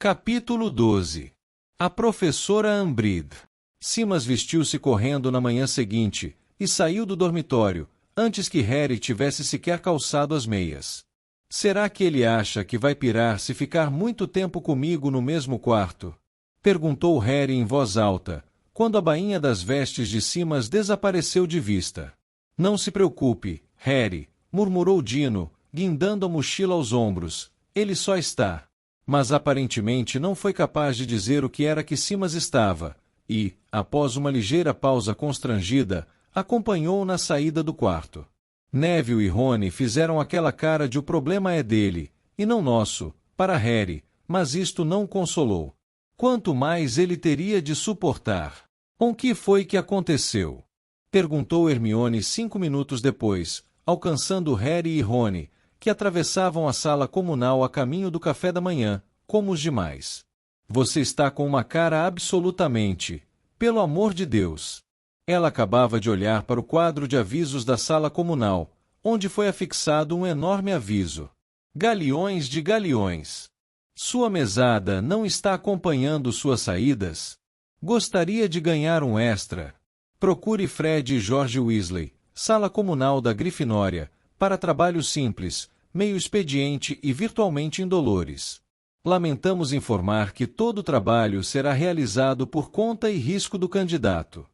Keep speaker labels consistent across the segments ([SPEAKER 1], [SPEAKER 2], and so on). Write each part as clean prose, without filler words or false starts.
[SPEAKER 1] Capítulo 12. A professora Umbridge. Simas vestiu-se correndo na manhã seguinte, e saiu do dormitório, antes que Harry tivesse sequer calçado as meias. Será que ele acha que vai pirar se ficar muito tempo comigo no mesmo quarto? Perguntou Harry em voz alta, quando a bainha das vestes de Simas desapareceu de vista. Não se preocupe, Harry, murmurou Dino, guindando a mochila aos ombros. Ele só está. Mas aparentemente não foi capaz de dizer o que era que Simas estava, e, após uma ligeira pausa constrangida, acompanhou-o na saída do quarto. Neville e Rony fizeram aquela cara de o problema é dele, e não nosso, para Harry, mas isto não o consolou. Quanto mais ele teria de suportar? O que foi que aconteceu? Perguntou Hermione 5 minutos depois, alcançando Harry e Rony, que atravessavam a sala comunal a caminho do café da manhã, como os demais. Você está com uma cara absolutamente... Pelo amor de Deus! Ela acabava de olhar para o quadro de avisos da sala comunal, onde foi afixado um enorme aviso. Galeões de galeões. Sua mesada não está acompanhando suas saídas? Gostaria de ganhar um extra? Procure Fred e George Weasley, sala comunal da Grifinória, para trabalho simples, meio expediente e virtualmente indolores. Lamentamos informar que todo o trabalho será realizado por conta e risco do candidato.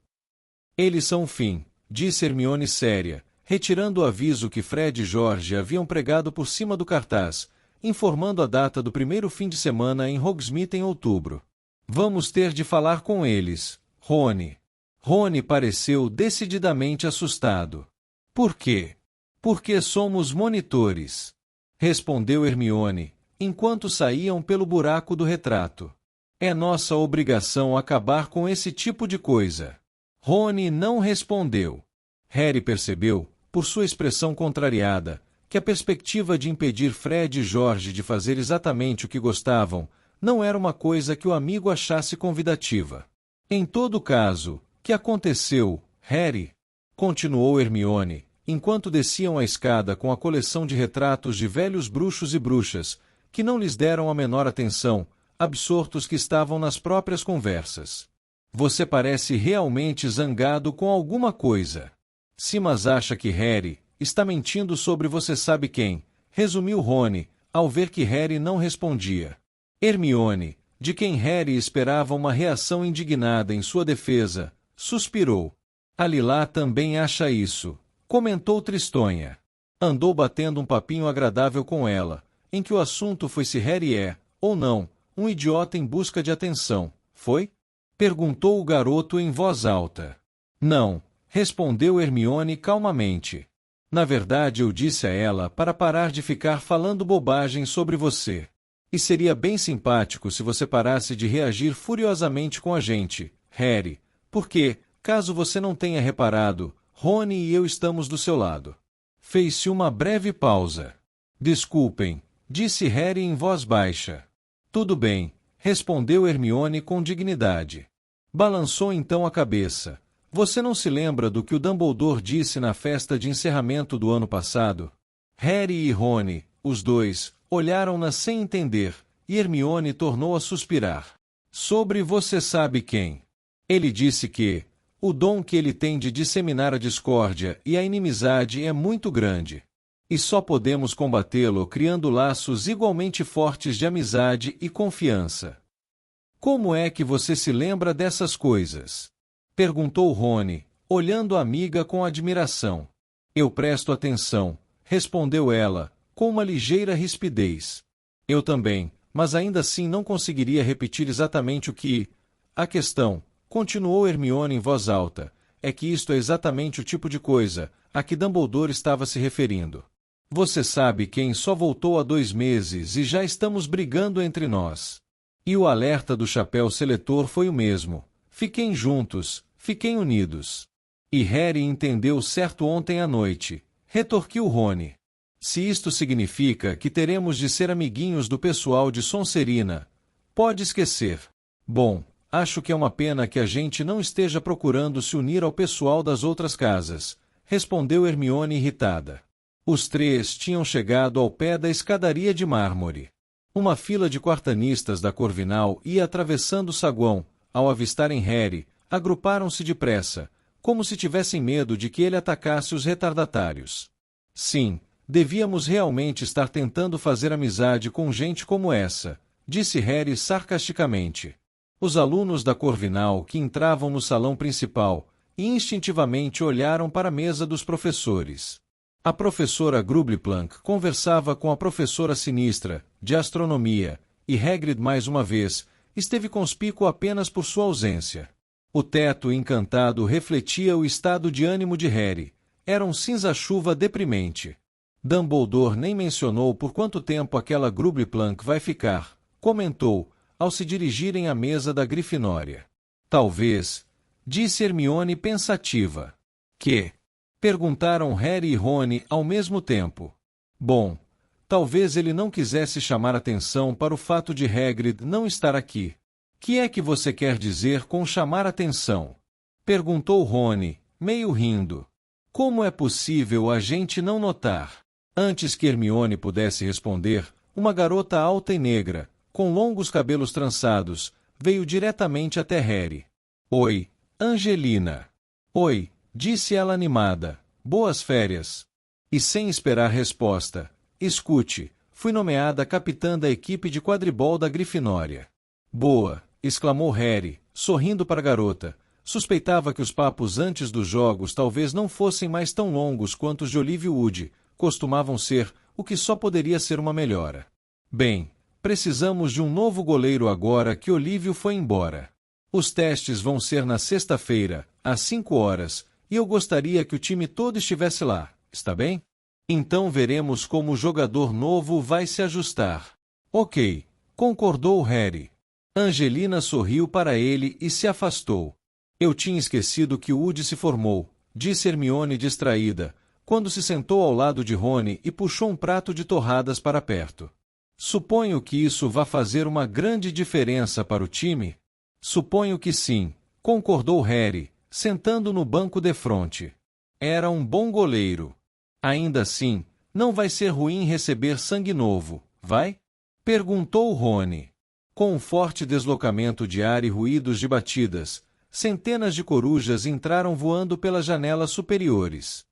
[SPEAKER 1] Eles são o fim, disse Hermione séria, retirando o aviso que Fred e George haviam pregado por cima do cartaz, informando a data do primeiro fim de semana em Hogsmeade em outubro. Vamos ter de falar com eles, Rony. Rony pareceu decididamente assustado. Por quê? Porque somos monitores, respondeu Hermione, enquanto saíam pelo buraco do retrato. É nossa obrigação acabar com esse tipo de coisa. Rony não respondeu. Harry percebeu, por sua expressão contrariada, que a perspectiva de impedir Fred e George de fazer exatamente o que gostavam não era uma coisa que o amigo achasse convidativa. Em todo caso, que aconteceu, Harry? Continuou Hermione, enquanto desciam a escada com a coleção de retratos de velhos bruxos e bruxas, que não lhes deram a menor atenção, absortos que estavam nas próprias conversas. Você parece realmente zangado com alguma coisa. Simas acha que Harry está mentindo sobre você sabe quem, resumiu Rony, ao ver que Harry não respondia. Hermione, de quem Harry esperava uma reação indignada em sua defesa, suspirou. A Lilá também acha isso, comentou Tristonha. Andou batendo um papinho agradável com ela, em que o assunto foi se Harry é, ou não, um idiota em busca de atenção, foi? Perguntou o garoto em voz alta. Não, respondeu Hermione calmamente. Na verdade eu disse a ela para parar de ficar falando bobagem sobre você. E seria bem simpático se você parasse de reagir furiosamente com a gente, Harry, porque, caso você não tenha reparado, Rony e eu estamos do seu lado. Fez-se uma breve pausa. Desculpem, disse Harry em voz baixa. Tudo bem, respondeu Hermione com dignidade. Balançou então a cabeça. Você não se lembra do que o Dumbledore disse na festa de encerramento do ano passado? Harry e Rony, os dois, olharam-na sem entender, e Hermione tornou a suspirar. Sobre você sabe quem? Ele disse que o dom que ele tem de disseminar a discórdia e a inimizade é muito grande. E só podemos combatê-lo criando laços igualmente fortes de amizade e confiança. Como é que você se lembra dessas coisas? Perguntou Rony, olhando a amiga com admiração. Eu presto atenção, respondeu ela, com uma ligeira rispidez. Eu também, mas ainda assim não conseguiria repetir exatamente o que... A questão, continuou Hermione em voz alta, é que isto é exatamente o tipo de coisa a que Dumbledore estava se referindo. Você sabe quem só voltou há 2 meses e já estamos brigando entre nós. E o alerta do chapéu seletor foi o mesmo. Fiquem juntos, fiquem unidos. E Harry entendeu certo ontem à noite, retorquiu Rony. Se isto significa que teremos de ser amiguinhos do pessoal de Sonserina, pode esquecer. Bom, acho que é uma pena que a gente não esteja procurando se unir ao pessoal das outras casas, respondeu Hermione irritada. Os 3 tinham chegado ao pé da escadaria de mármore. Uma fila de quartanistas da Corvinal ia atravessando o saguão. Ao avistarem Harry, agruparam-se depressa, como se tivessem medo de que ele atacasse os retardatários. Sim, devíamos realmente estar tentando fazer amizade com gente como essa, disse Harry sarcasticamente. Os alunos da Corvinal que entravam no salão principal e instintivamente olharam para a mesa dos professores. A professora Grubleplank conversava com a professora sinistra, de astronomia, e Hagrid mais uma vez esteve conspícuo apenas por sua ausência. O teto encantado refletia o estado de ânimo de Harry. Era um cinza-chuva deprimente. Dumbledore nem mencionou por quanto tempo aquela Grubleplank vai ficar, comentou, ao se dirigirem à mesa da Grifinória. Talvez, disse Hermione pensativa. Que? Perguntaram Harry e Rony ao mesmo tempo. Bom, talvez ele não quisesse chamar atenção para o fato de Hagrid não estar aqui. Que é que você quer dizer com chamar atenção? Perguntou Rony, meio rindo. Como é possível a gente não notar? Antes que Hermione pudesse responder, uma garota alta e negra, com longos cabelos trançados, veio diretamente até Harry. Oi, Angelina. Oi, disse ela animada. Boas férias. E sem esperar resposta, escute, fui nomeada capitã da equipe de quadribol da Grifinória. Boa, exclamou Harry, sorrindo para a garota. Suspeitava que os papos antes dos jogos talvez não fossem mais tão longos quanto os de Olívio Wood costumavam ser, o que só poderia ser uma melhora. Bem, precisamos de um novo goleiro agora que Olívio foi embora. Os testes vão ser na sexta-feira, às 5 horas, e eu gostaria que o time todo estivesse lá, está bem? Então veremos como o jogador novo vai se ajustar. Ok, concordou Harry. Angelina sorriu para ele e se afastou. Eu tinha esquecido que Woody se formou, disse Hermione distraída, quando se sentou ao lado de Rony e puxou um prato de torradas para perto. Suponho que isso vá fazer uma grande diferença para o time? Suponho que sim, concordou Harry, sentando no banco defronte. Era um bom goleiro. Ainda assim, não vai ser ruim receber sangue novo, vai? Perguntou Rony. Com um forte deslocamento de ar e ruídos de batidas, centenas de corujas entraram voando pelas janelas superiores.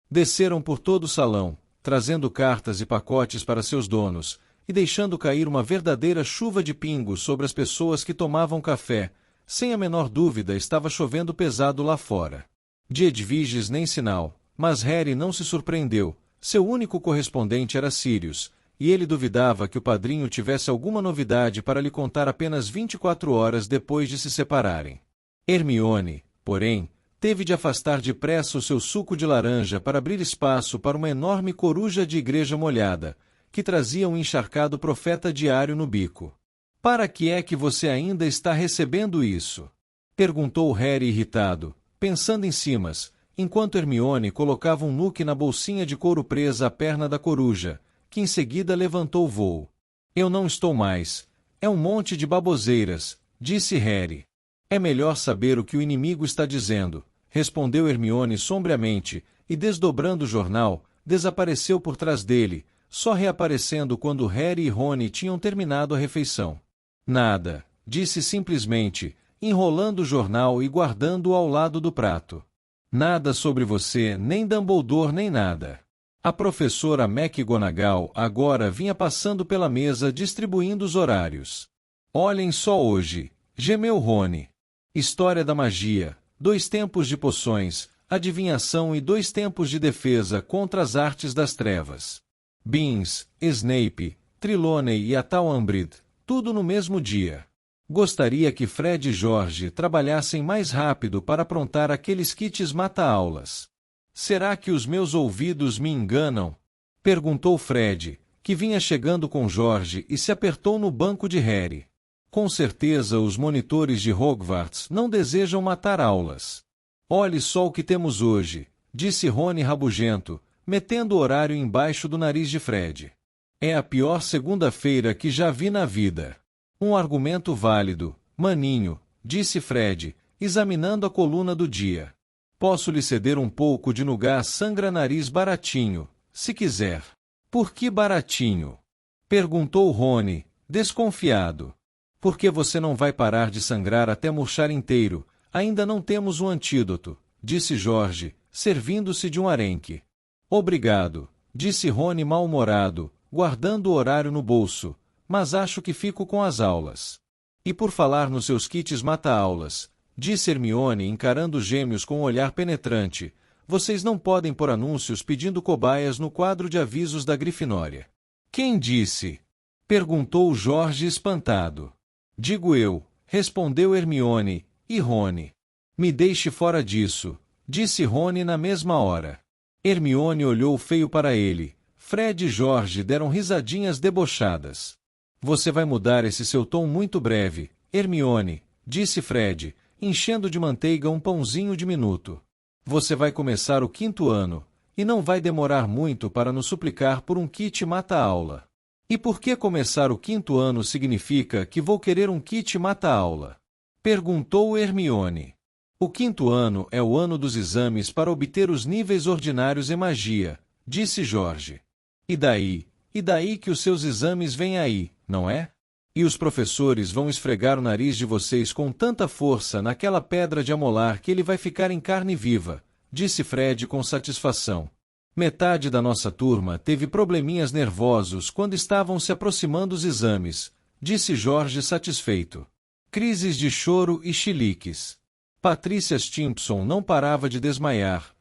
[SPEAKER 1] Desceram por todo o salão, trazendo cartas e pacotes para seus donos, e deixando cair uma verdadeira chuva de pingos sobre as pessoas que tomavam café. Sem a menor dúvida estava chovendo pesado lá fora. De Edviges nem sinal, mas Harry não se surpreendeu. Seu único correspondente era Sirius, e ele duvidava que o padrinho tivesse alguma novidade para lhe contar apenas 24 horas depois de se separarem. Hermione, porém, teve de afastar depressa o seu suco de laranja para abrir espaço para uma enorme coruja de igreja molhada, que trazia um encharcado profeta diário no bico. Para que é que você ainda está recebendo isso? Perguntou Harry irritado, pensando em cimas, enquanto Hermione colocava um nuque na bolsinha de couro presa à perna da coruja, que em seguida levantou voo. Eu não estou mais. É um monte de baboseiras, disse Harry. É melhor saber o que o inimigo está dizendo, respondeu Hermione sombriamente, e desdobrando o jornal, desapareceu por trás dele, só reaparecendo quando Harry e Rony tinham terminado a refeição. Nada, disse simplesmente, enrolando o jornal e guardando-o ao lado do prato. Nada sobre você, nem Dumbledore nem nada. A professora McGonagall agora vinha passando pela mesa distribuindo os horários. Olhem só hoje, gemeu Rony. História da magia, 2 tempos de poções, adivinhação e 2 tempos de defesa contra as artes das trevas. Beans, Snape, Trelawney e a tal Umbridge, tudo no mesmo dia. Gostaria que Fred e George trabalhassem mais rápido para aprontar aqueles kits mata-aulas. Será que os meus ouvidos me enganam? Perguntou Fred, que vinha chegando com George e se apertou no banco de Harry. Com certeza os monitores de Hogwarts não desejam matar aulas. Olhe só o que temos hoje, disse Rony rabugento, metendo o horário embaixo do nariz de Fred. É a pior segunda-feira que já vi na vida. Um argumento válido, maninho, disse Fred, examinando a coluna do dia. Posso lhe ceder um pouco de Nougat sangra-nariz baratinho, se quiser. Por que baratinho? Perguntou Rony, desconfiado. Por que você não vai parar de sangrar até murchar inteiro? Ainda não temos um antídoto, disse George, servindo-se de um arenque. Obrigado, disse Rony mal-humorado, guardando o horário no bolso, mas acho que fico com as aulas. E por falar nos seus kits mata-aulas, disse Hermione encarando os gêmeos com um olhar penetrante, vocês não podem pôr anúncios pedindo cobaias no quadro de avisos da Grifinória. Quem disse? Perguntou George espantado. Digo eu, respondeu Hermione, e Rony. Me deixe fora disso, disse Rony na mesma hora. Hermione olhou feio para ele. Fred e George deram risadinhas debochadas. Você vai mudar esse seu tom muito breve, Hermione, disse Fred, enchendo de manteiga um pãozinho diminuto. Você vai começar o 5º ano, e não vai demorar muito para nos suplicar por um kit mata-aula. E por que começar o 5º ano significa que vou querer um kit mata-aula? Perguntou Hermione. O 5º ano é o ano dos exames para obter os níveis ordinários em magia, disse George. E daí que os seus exames vêm aí, não é? E os professores vão esfregar o nariz de vocês com tanta força naquela pedra de amolar que ele vai ficar em carne viva, disse Fred com satisfação. Metade da nossa turma teve probleminhas nervosos quando estavam se aproximando os exames, disse George satisfeito. Crises de choro e chiliques. Patrícia Stimpson não parava de desmaiar.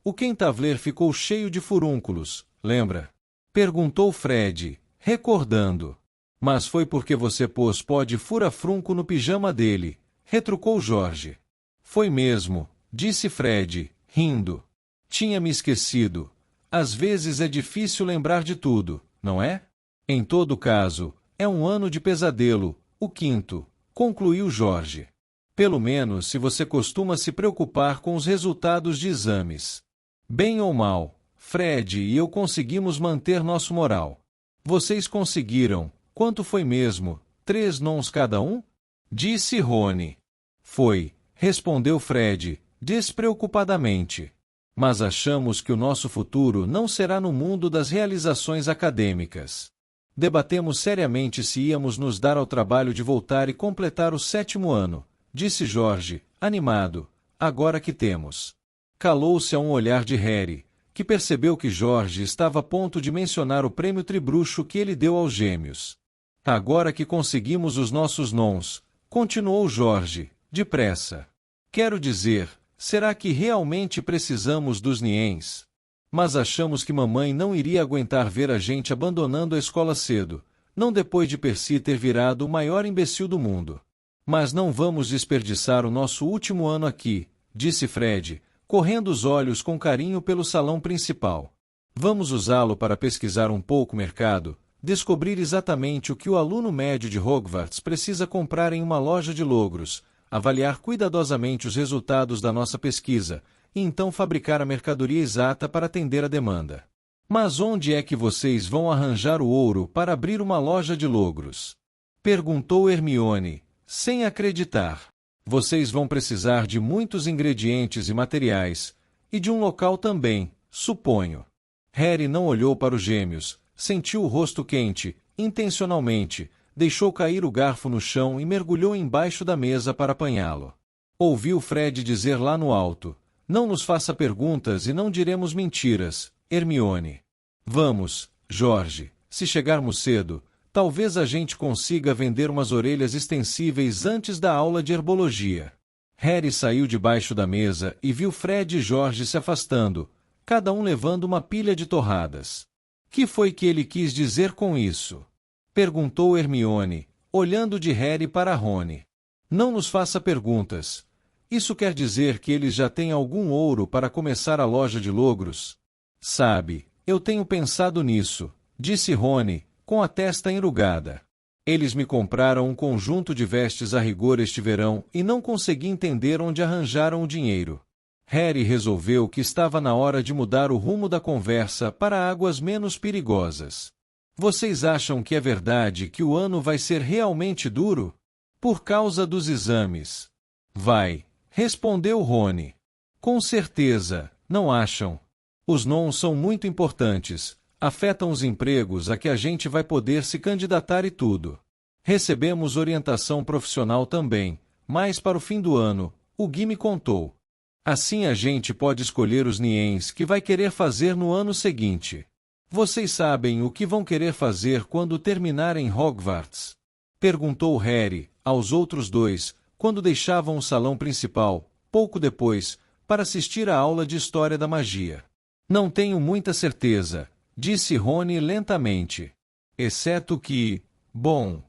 [SPEAKER 1] O Quentavler ficou cheio de furúnculos, lembra? Perguntou Fred, recordando. Mas foi porque você pôs pó de fura-frunco no pijama dele, retrucou George. Foi mesmo, disse Fred, rindo. Tinha me esquecido. Às vezes é difícil lembrar de tudo, não é? Em todo caso, é um ano de pesadelo, o 5º, concluiu George. Pelo menos se você costuma se preocupar com os resultados de exames. Bem ou mal, Fred e eu conseguimos manter nosso moral. Vocês conseguiram, quanto foi mesmo, 3 nons cada um? Disse Rony. Foi, respondeu Fred, despreocupadamente. Mas achamos que o nosso futuro não será no mundo das realizações acadêmicas. Debatemos seriamente se íamos nos dar ao trabalho de voltar e completar o 7º ano, disse George, animado, agora que temos. Calou-se a um olhar de Harry, que percebeu que George estava a ponto de mencionar o prêmio tribruxo que ele deu aos gêmeos. Agora que conseguimos os nossos nons, continuou George, depressa. Quero dizer, será que realmente precisamos dos niens? Mas achamos que mamãe não iria aguentar ver a gente abandonando a escola cedo, não depois de Percy ter virado o maior imbecil do mundo. Mas não vamos desperdiçar o nosso último ano aqui, disse Fred, correndo os olhos com carinho pelo salão principal. Vamos usá-lo para pesquisar um pouco o mercado, descobrir exatamente o que o aluno médio de Hogwarts precisa comprar em uma loja de logros, avaliar cuidadosamente os resultados da nossa pesquisa, e então fabricar a mercadoria exata para atender a demanda. Mas onde é que vocês vão arranjar o ouro para abrir uma loja de logros? Perguntou Hermione, sem acreditar. Vocês vão precisar de muitos ingredientes e materiais, e de um local também, suponho. Harry não olhou para os gêmeos, sentiu o rosto quente, intencionalmente, deixou cair o garfo no chão e mergulhou embaixo da mesa para apanhá-lo. Ouviu Fred dizer lá no alto, não nos faça perguntas e não diremos mentiras, Hermione. Vamos, George, se chegarmos cedo, talvez a gente consiga vender umas orelhas extensíveis antes da aula de herbologia. Harry saiu debaixo da mesa e viu Fred e George se afastando, cada um levando uma pilha de torradas. Que foi que ele quis dizer com isso? Perguntou Hermione, olhando de Harry para Rony. Não nos faça perguntas. Isso quer dizer que eles já têm algum ouro para começar a loja de logros? Sabe, eu tenho pensado nisso, disse Rony, com a testa enrugada. Eles me compraram um conjunto de vestes a rigor este verão e não consegui entender onde arranjaram o dinheiro. Harry resolveu que estava na hora de mudar o rumo da conversa para águas menos perigosas. Vocês acham que é verdade que o ano vai ser realmente duro? Por causa dos exames. Vai, respondeu Rony. Com certeza, não acham? Os nons são muito importantes, afetam os empregos a que a gente vai poder se candidatar e tudo. Recebemos orientação profissional também, mas para o fim do ano, o Gui me contou. Assim a gente pode escolher os niens que vai querer fazer no ano seguinte. Vocês sabem o que vão querer fazer quando terminarem Hogwarts? Perguntou Harry aos outros dois, quando deixavam o salão principal, pouco depois, para assistir à aula de História da Magia. Não tenho muita certeza, disse Rony lentamente. Exceto que, bom...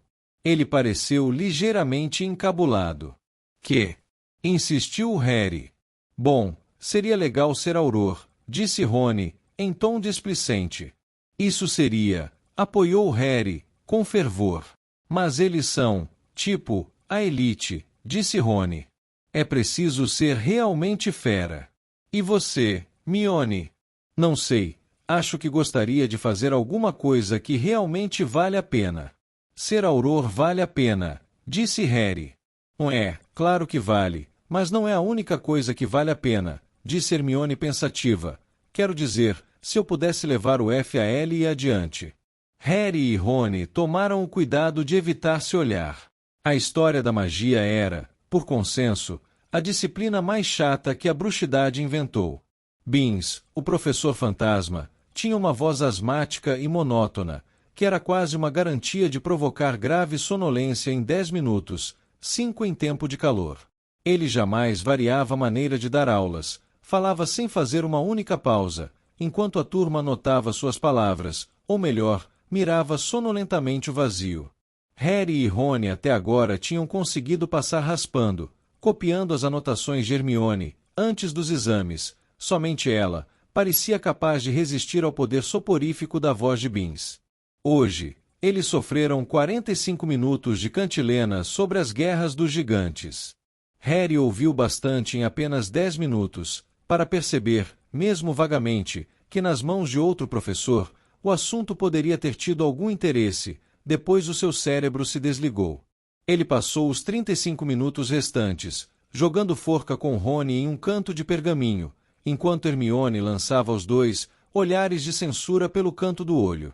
[SPEAKER 1] Ele pareceu ligeiramente encabulado. Que? Insistiu Harry. Bom, seria legal ser Auror, disse Rony, em tom displicente. Isso seria, apoiou Harry, com fervor. Mas eles são, tipo, a elite, disse Rony. É preciso ser realmente fera. E você, Mione? Não sei, acho que gostaria de fazer alguma coisa que realmente vale a pena. Ser Auror vale a pena, disse Harry. Claro que vale, mas não é a única coisa que vale a pena, disse Hermione pensativa. Quero dizer, se eu pudesse levar o FAL e adiante. Harry e Rony tomaram o cuidado de evitar se olhar. A história da magia era, por consenso, a disciplina mais chata que a bruxidade inventou. Beans, o professor fantasma, tinha uma voz asmática e monótona, que era quase uma garantia de provocar grave sonolência em 10 minutos, 5 em tempo de calor. Ele jamais variava a maneira de dar aulas, falava sem fazer uma única pausa, enquanto a turma anotava suas palavras, ou melhor, mirava sonolentamente o vazio. Harry e Rony até agora tinham conseguido passar raspando, copiando as anotações de Hermione, antes dos exames. Somente ela parecia capaz de resistir ao poder soporífico da voz de Beans. Hoje, eles sofreram 45 minutos de cantilena sobre as guerras dos gigantes. Harry ouviu bastante em apenas 10 minutos, para perceber, mesmo vagamente, que nas mãos de outro professor, o assunto poderia ter tido algum interesse, depois o seu cérebro se desligou. Ele passou os 35 minutos restantes, jogando forca com Rony em um canto de pergaminho, enquanto Hermione lançava aos dois olhares de censura pelo canto do olho.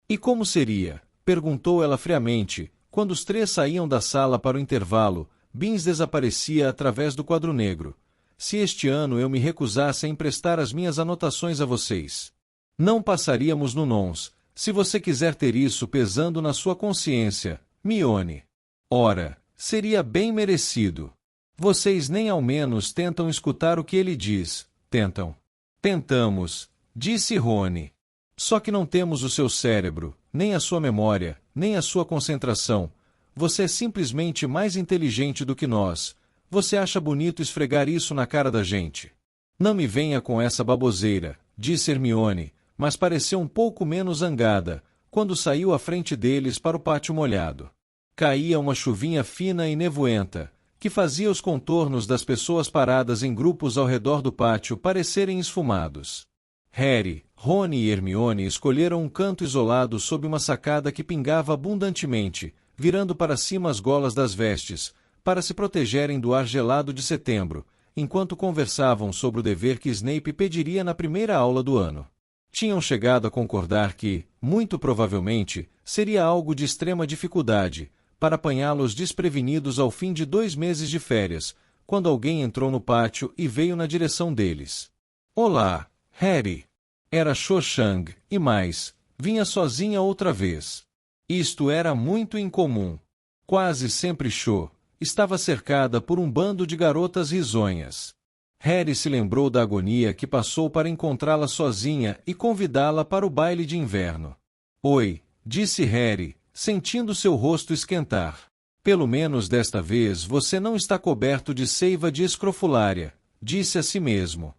[SPEAKER 1] E como seria? Perguntou ela friamente, quando os três saíam da sala para o intervalo. Beans desaparecia através do quadro negro. Se este ano eu me recusasse a emprestar as minhas anotações a vocês. Não passaríamos no nons, se você quiser ter isso pesando na sua consciência, Mione. Ora, seria bem merecido. Vocês nem ao menos tentam escutar o que ele diz, tentam. Tentamos, disse Rony. Só que não temos o seu cérebro, nem a sua memória, nem a sua concentração. Você é simplesmente mais inteligente do que nós. Você acha bonito esfregar isso na cara da gente? Não me venha com essa baboseira, disse Hermione, mas pareceu um pouco menos zangada, quando saiu à frente deles para o pátio molhado. Caía uma chuvinha fina e nevoenta, que fazia os contornos das pessoas paradas em grupos ao redor do pátio parecerem esfumados. Harry, Rony e Hermione escolheram um canto isolado sob uma sacada que pingava abundantemente, virando para cima as golas das vestes, para se protegerem do ar gelado de setembro, enquanto conversavam sobre o dever que Snape pediria na primeira aula do ano. Tinham chegado a concordar que, muito provavelmente, seria algo de extrema dificuldade, para apanhá-los desprevenidos ao fim de 2 meses de férias, quando alguém entrou no pátio e veio na direção deles. Olá, Harry! Era Cho Chang, e mais, vinha sozinha outra vez. Isto era muito incomum. Quase sempre Cho estava cercada por um bando de garotas risonhas. Harry se lembrou da agonia que passou para encontrá-la sozinha e convidá-la para o baile de inverno. Oi, disse Harry, sentindo seu rosto esquentar. Pelo menos desta vez você não está coberto de seiva de escrofulária, disse a si mesmo.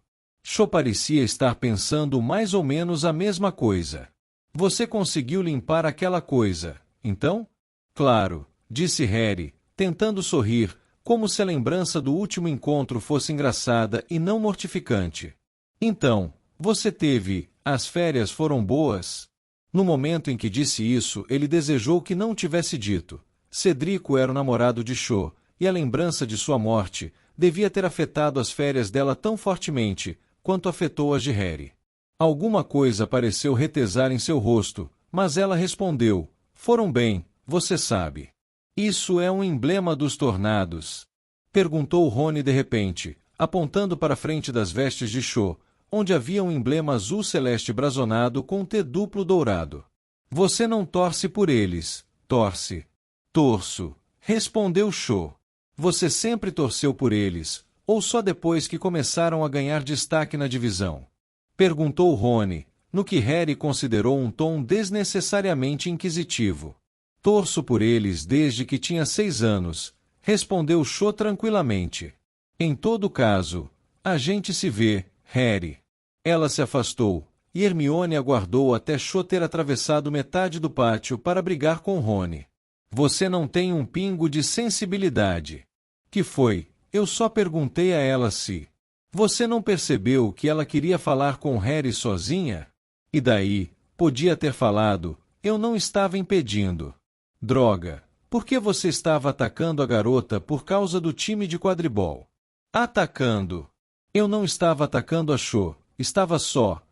[SPEAKER 1] Cho parecia estar pensando mais ou menos a mesma coisa. Você conseguiu limpar aquela coisa, então? Claro, disse Harry, tentando sorrir, como se a lembrança do último encontro fosse engraçada e não mortificante. Então, você teve, as férias foram boas? No momento em que disse isso, ele desejou que não tivesse dito. Cedrico era o namorado de Cho, e a lembrança de sua morte devia ter afetado as férias dela tão fortemente, quanto afetou as de Harry. Alguma coisa pareceu retesar em seu rosto, mas ela respondeu, foram bem, você sabe. Isso é um emblema dos tornados? Perguntou Rony de repente, apontando para a frente das vestes de Cho, onde havia um emblema azul celeste brasonado com um T duplo dourado. Você não torce por eles, torce. Torço, respondeu Cho. Você sempre torceu por eles, ou só depois que começaram a ganhar destaque na divisão? Perguntou Rony, no que Harry considerou um tom desnecessariamente inquisitivo. Torço por eles desde que tinha 6 anos, respondeu Cho tranquilamente. Em todo caso, a gente se vê, Harry. Ela se afastou, e Hermione aguardou até Cho ter atravessado metade do pátio para brigar com Rony. Você não tem um pingo de sensibilidade. Que foi? Eu só perguntei a ela se... Você não percebeu que ela queria falar com Harry sozinha? E daí, podia ter falado, eu não estava impedindo. Droga, por que você estava atacando a garota por causa do time de quadribol? Atacando? Eu não estava atacando a Cho, estava só.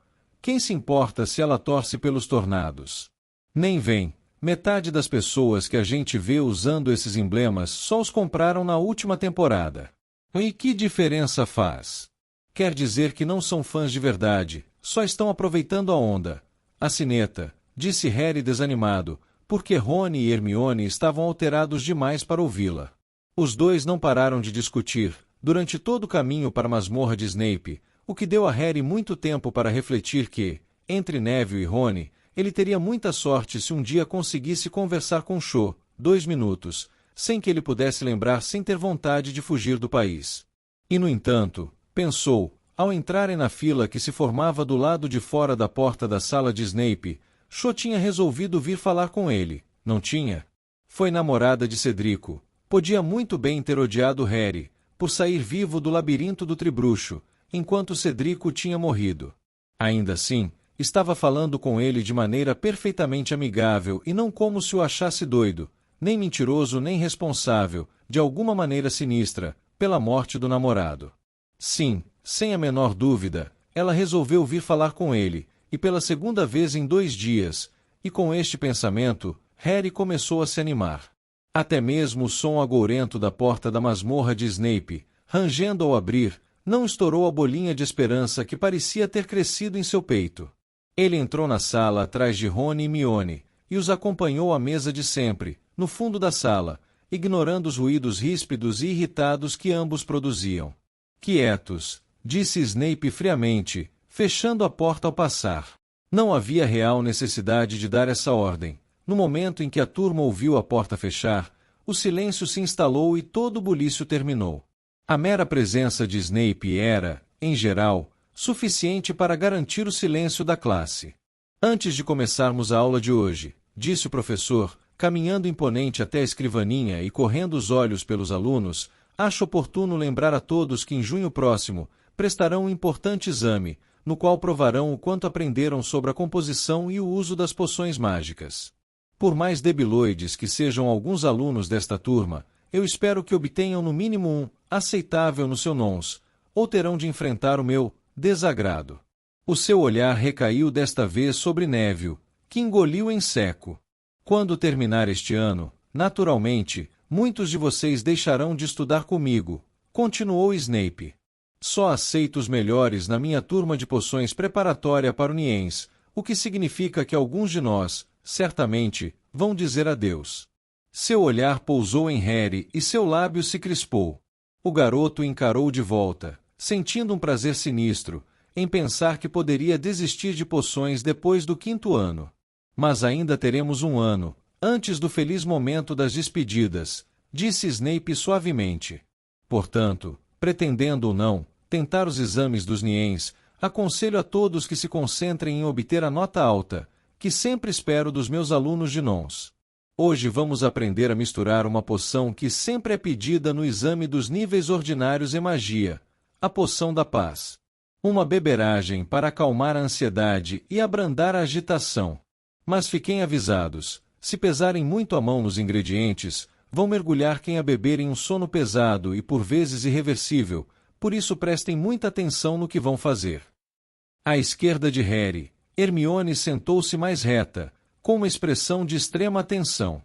[SPEAKER 1] Quem se importa se ela torce pelos tornados? Nem vem, metade das pessoas que a gente vê usando esses emblemas só os compraram na última temporada. E que diferença faz? Quer dizer que não são fãs de verdade, só estão aproveitando a onda. A sineta, disse Harry desanimado, porque Rony e Hermione estavam alterados demais para ouvi-la. Os dois não pararam de discutir, durante todo o caminho para a masmorra de Snape, o que deu a Harry muito tempo para refletir que, entre Neville e Rony, ele teria muita sorte se um dia conseguisse conversar com Cho, 2 minutos, sem que ele pudesse lembrar sem ter vontade de fugir do país. E no entanto, pensou, ao entrarem na fila que se formava do lado de fora da porta da sala de Snape, Cho tinha resolvido vir falar com ele, não tinha? Foi namorada de Cedrico, podia muito bem ter odiado Harry, por sair vivo do labirinto do Tribruxo, enquanto Cedrico tinha morrido. Ainda assim, estava falando com ele de maneira perfeitamente amigável e não como se o achasse doido, nem mentiroso nem responsável, de alguma maneira sinistra, pela morte do namorado. Sim, sem a menor dúvida, ela resolveu vir falar com ele, e pela segunda vez em 2 dias, e com este pensamento, Harry começou a se animar. Até mesmo o som agourento da porta da masmorra de Snape, rangendo ao abrir, não estourou a bolinha de esperança que parecia ter crescido em seu peito. Ele entrou na sala atrás de Rony e Hermione, e os acompanhou à mesa de sempre, no fundo da sala, ignorando os ruídos ríspidos e irritados que ambos produziam. Quietos, disse Snape friamente, fechando a porta ao passar. Não havia real necessidade de dar essa ordem. No momento em que a turma ouviu a porta fechar, o silêncio se instalou e todo o bulício terminou. A mera presença de Snape era, em geral, suficiente para garantir o silêncio da classe. Antes de começarmos a aula de hoje, disse o professor, caminhando imponente até a escrivaninha e correndo os olhos pelos alunos, acho oportuno lembrar a todos que em junho próximo prestarão um importante exame, no qual provarão o quanto aprenderam sobre a composição e o uso das poções mágicas. Por mais debiloides que sejam alguns alunos desta turma, eu espero que obtenham no mínimo um aceitável no seu nons, ou terão de enfrentar o meu desagrado. O seu olhar recaiu desta vez sobre Neville, que engoliu em seco. Quando terminar este ano, naturalmente, muitos de vocês deixarão de estudar comigo, continuou Snape. Só aceito os melhores na minha turma de poções preparatória para o Niens, o que significa que alguns de nós, certamente, vão dizer adeus. Seu olhar pousou em Harry e seu lábio se crispou. O garoto encarou de volta, sentindo um prazer sinistro, em pensar que poderia desistir de poções depois do 5º ano. Mas ainda teremos um ano, antes do feliz momento das despedidas, disse Snape suavemente. Portanto, pretendendo ou não, tentar os exames dos Niens, aconselho a todos que se concentrem em obter a nota alta, que sempre espero dos meus alunos de nons. Hoje vamos aprender a misturar uma poção que sempre é pedida no exame dos níveis ordinários em magia, a poção da paz. Uma beberagem para acalmar a ansiedade e abrandar a agitação. Mas fiquem avisados, se pesarem muito a mão nos ingredientes, vão mergulhar quem a beber em um sono pesado e por vezes irreversível, por isso prestem muita atenção no que vão fazer. À esquerda de Harry, Hermione sentou-se mais reta, com uma expressão de extrema atenção.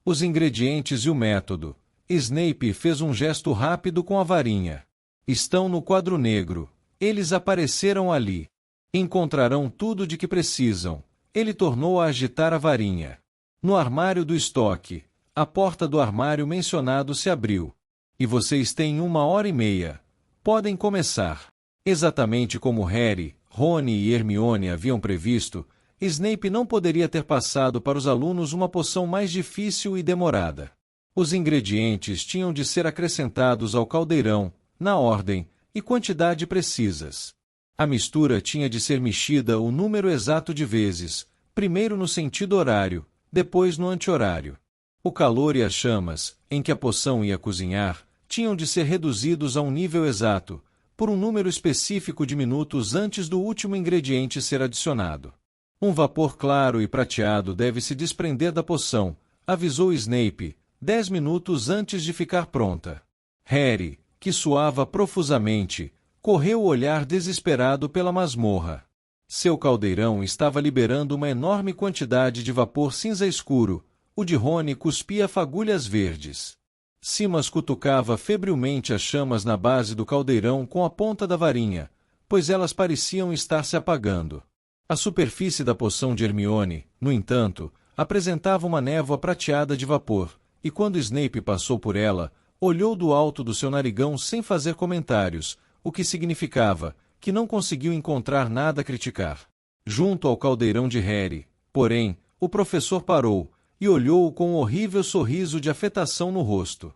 [SPEAKER 1] Os ingredientes e o método. Snape fez um gesto rápido com a varinha. Estão no quadro negro. Eles apareceram ali. Encontrarão tudo de que precisam. Ele tornou a agitar a varinha. No armário do estoque. A porta do armário mencionado se abriu. E vocês têm 1h30. Podem começar. Exatamente como Harry, Rony e Hermione haviam previsto, Snape não poderia ter passado para os alunos uma poção mais difícil e demorada. Os ingredientes tinham de ser acrescentados ao caldeirão, na ordem e quantidade precisas. A mistura tinha de ser mexida o número exato de vezes, primeiro no sentido horário, depois no anti-horário. O calor e as chamas, em que a poção ia cozinhar, tinham de ser reduzidos a um nível exato, por um número específico de minutos antes do último ingrediente ser adicionado. Um vapor claro e prateado deve se desprender da poção, avisou Snape, 10 minutos antes de ficar pronta. Harry, que suava profusamente, correu o olhar desesperado pela masmorra. Seu caldeirão estava liberando uma enorme quantidade de vapor cinza escuro, o de Rony cuspia fagulhas verdes. Simas cutucava febrilmente as chamas na base do caldeirão com a ponta da varinha, pois elas pareciam estar se apagando. A superfície da poção de Hermione, no entanto, apresentava uma névoa prateada de vapor, e quando Snape passou por ela, olhou do alto do seu narigão sem fazer comentários, o que significava que não conseguiu encontrar nada a criticar. Junto ao caldeirão de Harry, porém, o professor parou, e olhou-o com um horrível sorriso de afetação no rosto.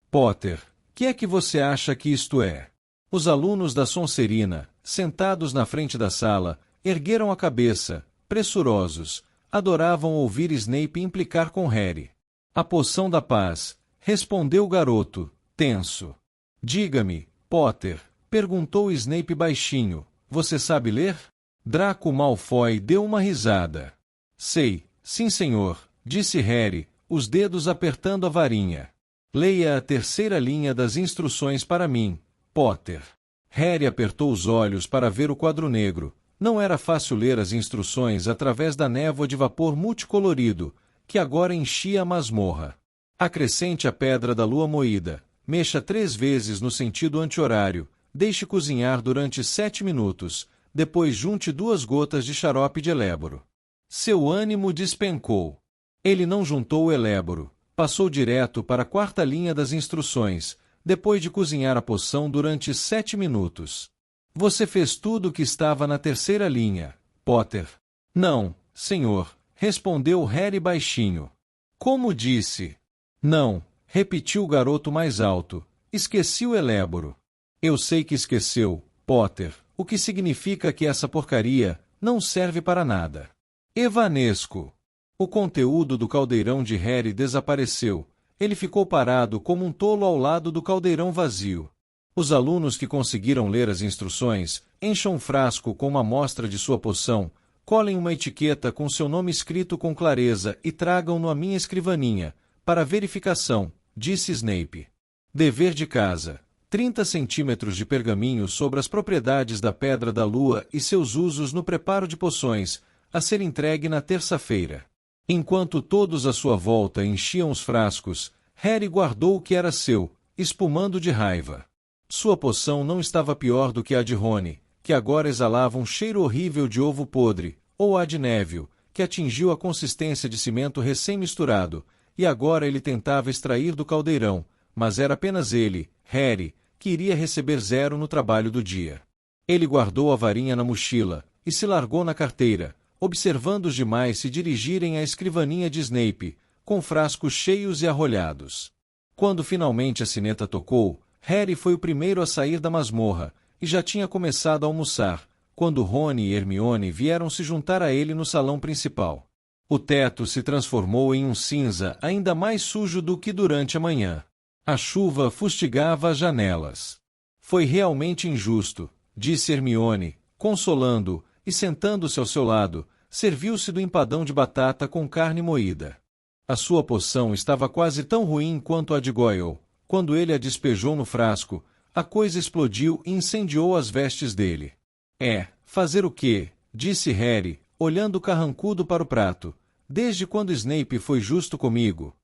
[SPEAKER 1] Potter, que é que você acha que isto é? Os alunos da Sonserina, sentados na frente da sala, ergueram a cabeça, pressurosos, adoravam ouvir Snape implicar com Harry. A poção da paz, respondeu o garoto, tenso. Diga-me, Potter, perguntou Snape baixinho, você sabe ler? Draco Malfoy deu uma risada. Sei, sim senhor, disse Harry, os dedos apertando a varinha. Leia a terceira linha das instruções para mim, Potter. Harry apertou os olhos para ver o quadro negro. Não era fácil ler as instruções através da névoa de vapor multicolorido, que agora enchia a masmorra. Acrescente a pedra da lua moída. Mexa 3 vezes no sentido anti-horário. Deixe cozinhar durante 7 minutos. Depois junte 2 gotas de xarope de eléboro. Seu ânimo despencou. Ele não juntou o eléboro. Passou direto para a 4ª linha das instruções, depois de cozinhar a poção durante 7 minutos. Você fez tudo o que estava na 3ª linha, Potter. Não, senhor, respondeu Harry baixinho. Como disse? Não, repetiu o garoto mais alto. Esqueci o eléboro. Eu sei que esqueceu, Potter, o que significa que essa porcaria não serve para nada. Evanesco. O conteúdo do caldeirão de Harry desapareceu. Ele ficou parado como um tolo ao lado do caldeirão vazio. Os alunos que conseguiram ler as instruções, encham um frasco com uma amostra de sua poção, colhem uma etiqueta com seu nome escrito com clareza e tragam-no à minha escrivaninha, para verificação, disse Snape. Dever de casa. 30 centímetros de pergaminho sobre as propriedades da Pedra da Lua e seus usos no preparo de poções, a ser entregue na terça-feira. Enquanto todos à sua volta enchiam os frascos, Harry guardou o que era seu, espumando de raiva. Sua poção não estava pior do que a de Rony, que agora exalava um cheiro horrível de ovo podre, ou a de Neville, que atingiu a consistência de cimento recém-misturado, e agora ele tentava extrair do caldeirão, mas era apenas ele, Harry, que iria receber 0 no trabalho do dia. Ele guardou a varinha na mochila, e se largou na carteira, observando os demais se dirigirem à escrivaninha de Snape, com frascos cheios e arrolhados. Quando finalmente a sineta tocou, Harry foi o primeiro a sair da masmorra, e já tinha começado a almoçar, quando Rony e Hermione vieram se juntar a ele no salão principal. O teto se transformou em um cinza ainda mais sujo do que durante a manhã. A chuva fustigava as janelas. Foi realmente injusto, disse Hermione, consolando-o, e sentando-se ao seu lado, serviu-se do empadão de batata com carne moída. A sua poção estava quase tão ruim quanto a de Goyle. Quando ele a despejou no frasco, a coisa explodiu e incendiou as vestes dele. Fazer o quê? Disse Harry, olhando carrancudo para o prato. Desde quando Snape foi justo comigo?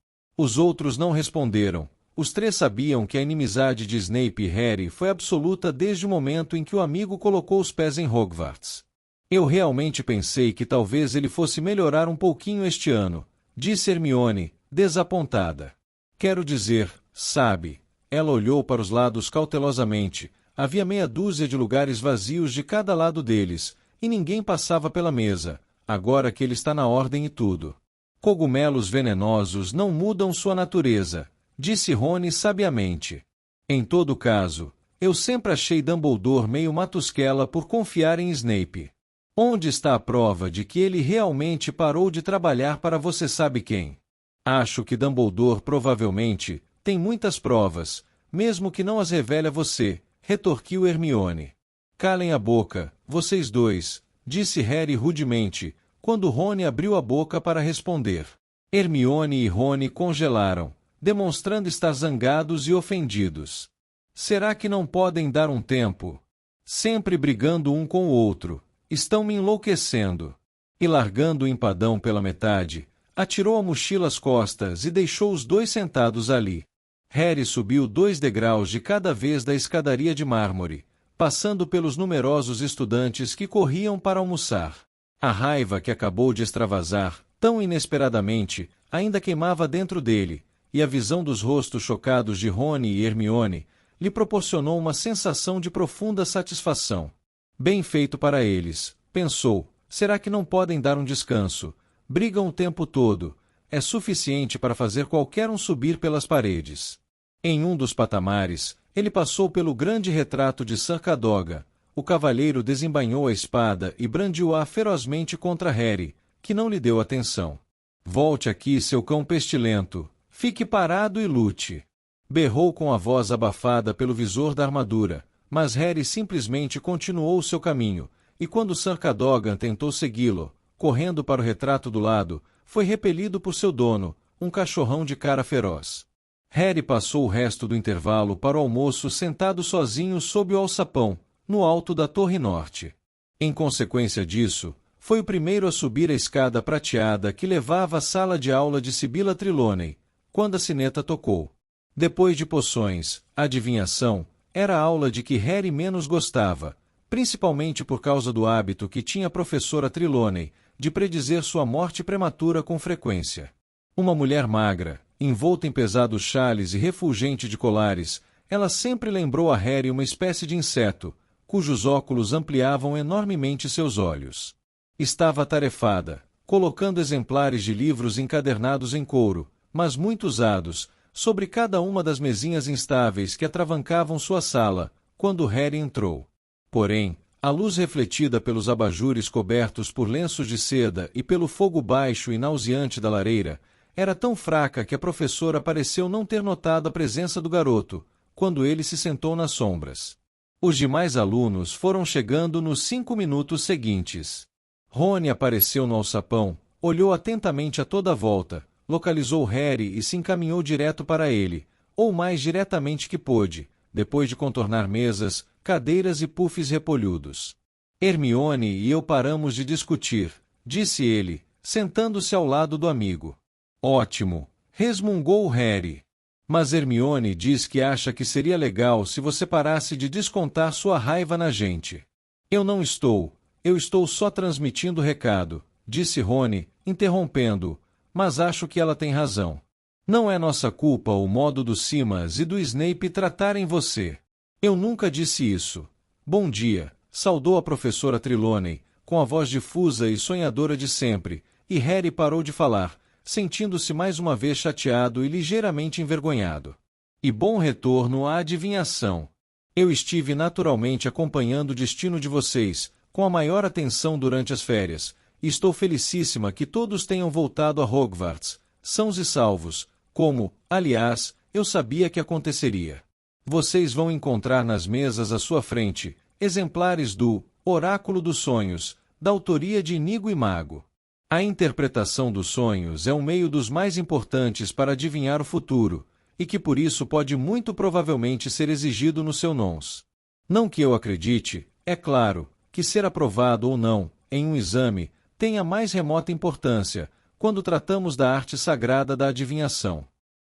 [SPEAKER 1] Os outros não responderam. Os três sabiam que a inimizade de Snape e Harry foi absoluta desde o momento em que o amigo colocou os pés em Hogwarts. Eu realmente pensei que talvez ele fosse melhorar um pouquinho este ano, disse Hermione, desapontada. Quero dizer, sabe, ela olhou para os lados cautelosamente. Havia meia dúzia de lugares vazios de cada lado deles, e ninguém passava pela mesa, agora que ele está na ordem e tudo. Cogumelos venenosos não mudam sua natureza, disse Rony sabiamente. Em todo caso, eu sempre achei Dumbledore meio matusquela por confiar em Snape. Onde está a prova de que ele realmente parou de trabalhar para você sabe quem? Acho que Dumbledore provavelmente tem muitas provas, mesmo que não as revele a você, retorquiu Hermione. Calem a boca, vocês dois, disse Harry rudemente, quando Rony abriu a boca para responder. Hermione e Rony congelaram, demonstrando estar zangados e ofendidos. Será que não podem dar um tempo? Sempre brigando um com o outro. Estão me enlouquecendo. E largando o empadão pela metade, atirou a mochila às costas e deixou os dois sentados ali. Harry subiu 2 degraus de cada vez da escadaria de mármore, passando pelos numerosos estudantes que corriam para almoçar. A raiva que acabou de extravasar, tão inesperadamente, ainda queimava dentro dele, e a visão dos rostos chocados de Rony e Hermione lhe proporcionou uma sensação de profunda satisfação. Bem feito para eles, pensou. Será que não podem dar um descanso? Brigam o tempo todo. É suficiente para fazer qualquer um subir pelas paredes. Em um dos patamares, ele passou pelo grande retrato de Sir Cadoga. O cavalheiro desembainhou a espada e brandiu-a ferozmente contra Harry, que não lhe deu atenção. Volte aqui, seu cão pestilento. Fique parado e lute. Berrou com a voz abafada pelo visor da armadura. Mas Harry simplesmente continuou seu caminho, e quando Sir Cadogan tentou segui-lo, correndo para o retrato do lado, foi repelido por seu dono, um cachorrão de cara feroz. Harry passou o resto do intervalo para o almoço sentado sozinho sob o alçapão, no alto da Torre Norte. Em consequência disso, foi o primeiro a subir a escada prateada que levava à sala de aula de Sibylla Trelawney, quando a sineta tocou. Depois de poções, adivinhação, era a aula de que Harry menos gostava, principalmente por causa do hábito que tinha a professora Trelawney de predizer sua morte prematura com frequência. Uma mulher magra, envolta em pesados chales e refulgente de colares, ela sempre lembrou a Harry uma espécie de inseto, cujos óculos ampliavam enormemente seus olhos. Estava atarefada, colocando exemplares de livros encadernados em couro, mas muito usados, sobre cada uma das mesinhas instáveis que atravancavam sua sala, quando Harry entrou. Porém, a luz refletida pelos abajures cobertos por lenços de seda e pelo fogo baixo e nauseante da lareira, era tão fraca que a professora pareceu não ter notado a presença do garoto, quando ele se sentou nas sombras. Os demais alunos foram chegando nos 5 minutos seguintes. Rony apareceu no alçapão, olhou atentamente a toda a volta, localizou Harry e se encaminhou direto para ele, ou mais diretamente que pôde, depois de contornar mesas, cadeiras e puffs repolhudos. Hermione e eu paramos de discutir, disse ele, sentando-se ao lado do amigo. Ótimo, resmungou Harry. Mas Hermione diz que acha que seria legal se você parasse de descontar sua raiva na gente. Eu estou só transmitindo o recado, disse Rony, interrompendo-o. Mas acho que ela tem razão. Não é nossa culpa o modo do Simas e do Snape tratarem você. Eu nunca disse isso. Bom dia, saudou a professora Trelawney, com a voz difusa e sonhadora de sempre, e Harry parou de falar, sentindo-se mais uma vez chateado e ligeiramente envergonhado. E bom retorno à adivinhação. Eu estive naturalmente acompanhando o destino de vocês, com a maior atenção durante as férias, e estou felicíssima que todos tenham voltado a Hogwarts, sãos e salvos, como, aliás, eu sabia que aconteceria. Vocês vão encontrar nas mesas à sua frente exemplares do Oráculo dos Sonhos, da autoria de Inigo e Mago. A interpretação dos sonhos é um meio dos mais importantes para adivinhar o futuro, e que por isso pode muito provavelmente ser exigido no seu nons. Não que eu acredite, é claro, que ser aprovado ou não, em um exame, tem a mais remota importância, quando tratamos da arte sagrada da adivinhação.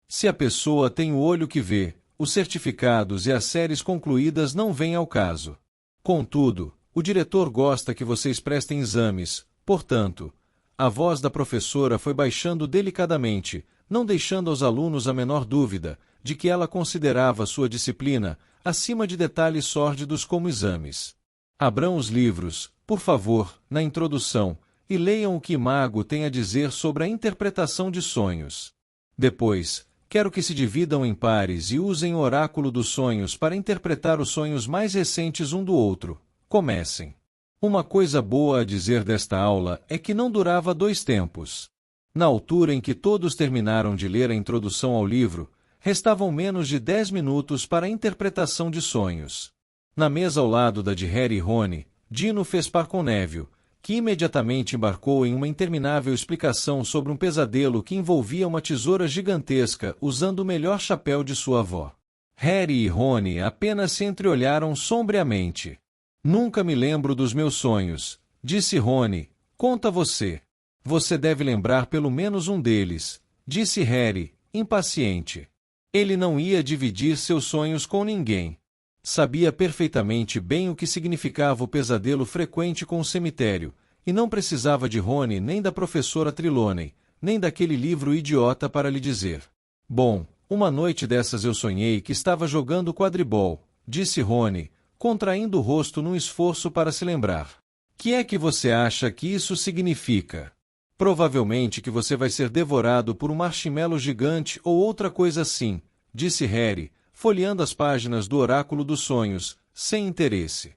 [SPEAKER 1] Se a pessoa tem o olho que vê, os certificados e as séries concluídas não vêm ao caso. Contudo, o diretor gosta que vocês prestem exames, portanto, a voz da professora foi baixando delicadamente, não deixando aos alunos a menor dúvida de que ela considerava sua disciplina acima de detalhes sórdidos como exames. Abram os livros, por favor, na introdução, e leiam o que Mago tem a dizer sobre a interpretação de sonhos. Depois, quero que se dividam em pares e usem o oráculo dos sonhos para interpretar os sonhos mais recentes um do outro. Comecem. Uma coisa boa a dizer desta aula é que não durava 2 tempos. Na altura em que todos terminaram de ler a introdução ao livro, restavam menos de 10 minutos para a interpretação de sonhos. Na mesa ao lado da de Harry e Rony, Dino fez par com Neville, que imediatamente embarcou em uma interminável explicação sobre um pesadelo que envolvia uma tesoura gigantesca usando o melhor chapéu de sua avó. Harry e Rony apenas se entreolharam sombriamente. Nunca me lembro dos meus sonhos, disse Rony. Conta você. Você deve lembrar pelo menos um deles, disse Harry, impaciente. Ele não ia dividir seus sonhos com ninguém. Sabia perfeitamente bem o que significava o pesadelo frequente com o cemitério, e não precisava de Rony nem da professora Trelawney, nem daquele livro idiota para lhe dizer. Bom, uma noite dessas eu sonhei que estava jogando quadribol, disse Rony, contraindo o rosto num esforço para se lembrar. Que é que você acha que isso significa? Provavelmente que você vai ser devorado por um marshmallow gigante ou outra coisa assim, disse Harry, folheando as páginas do Oráculo dos Sonhos, sem interesse.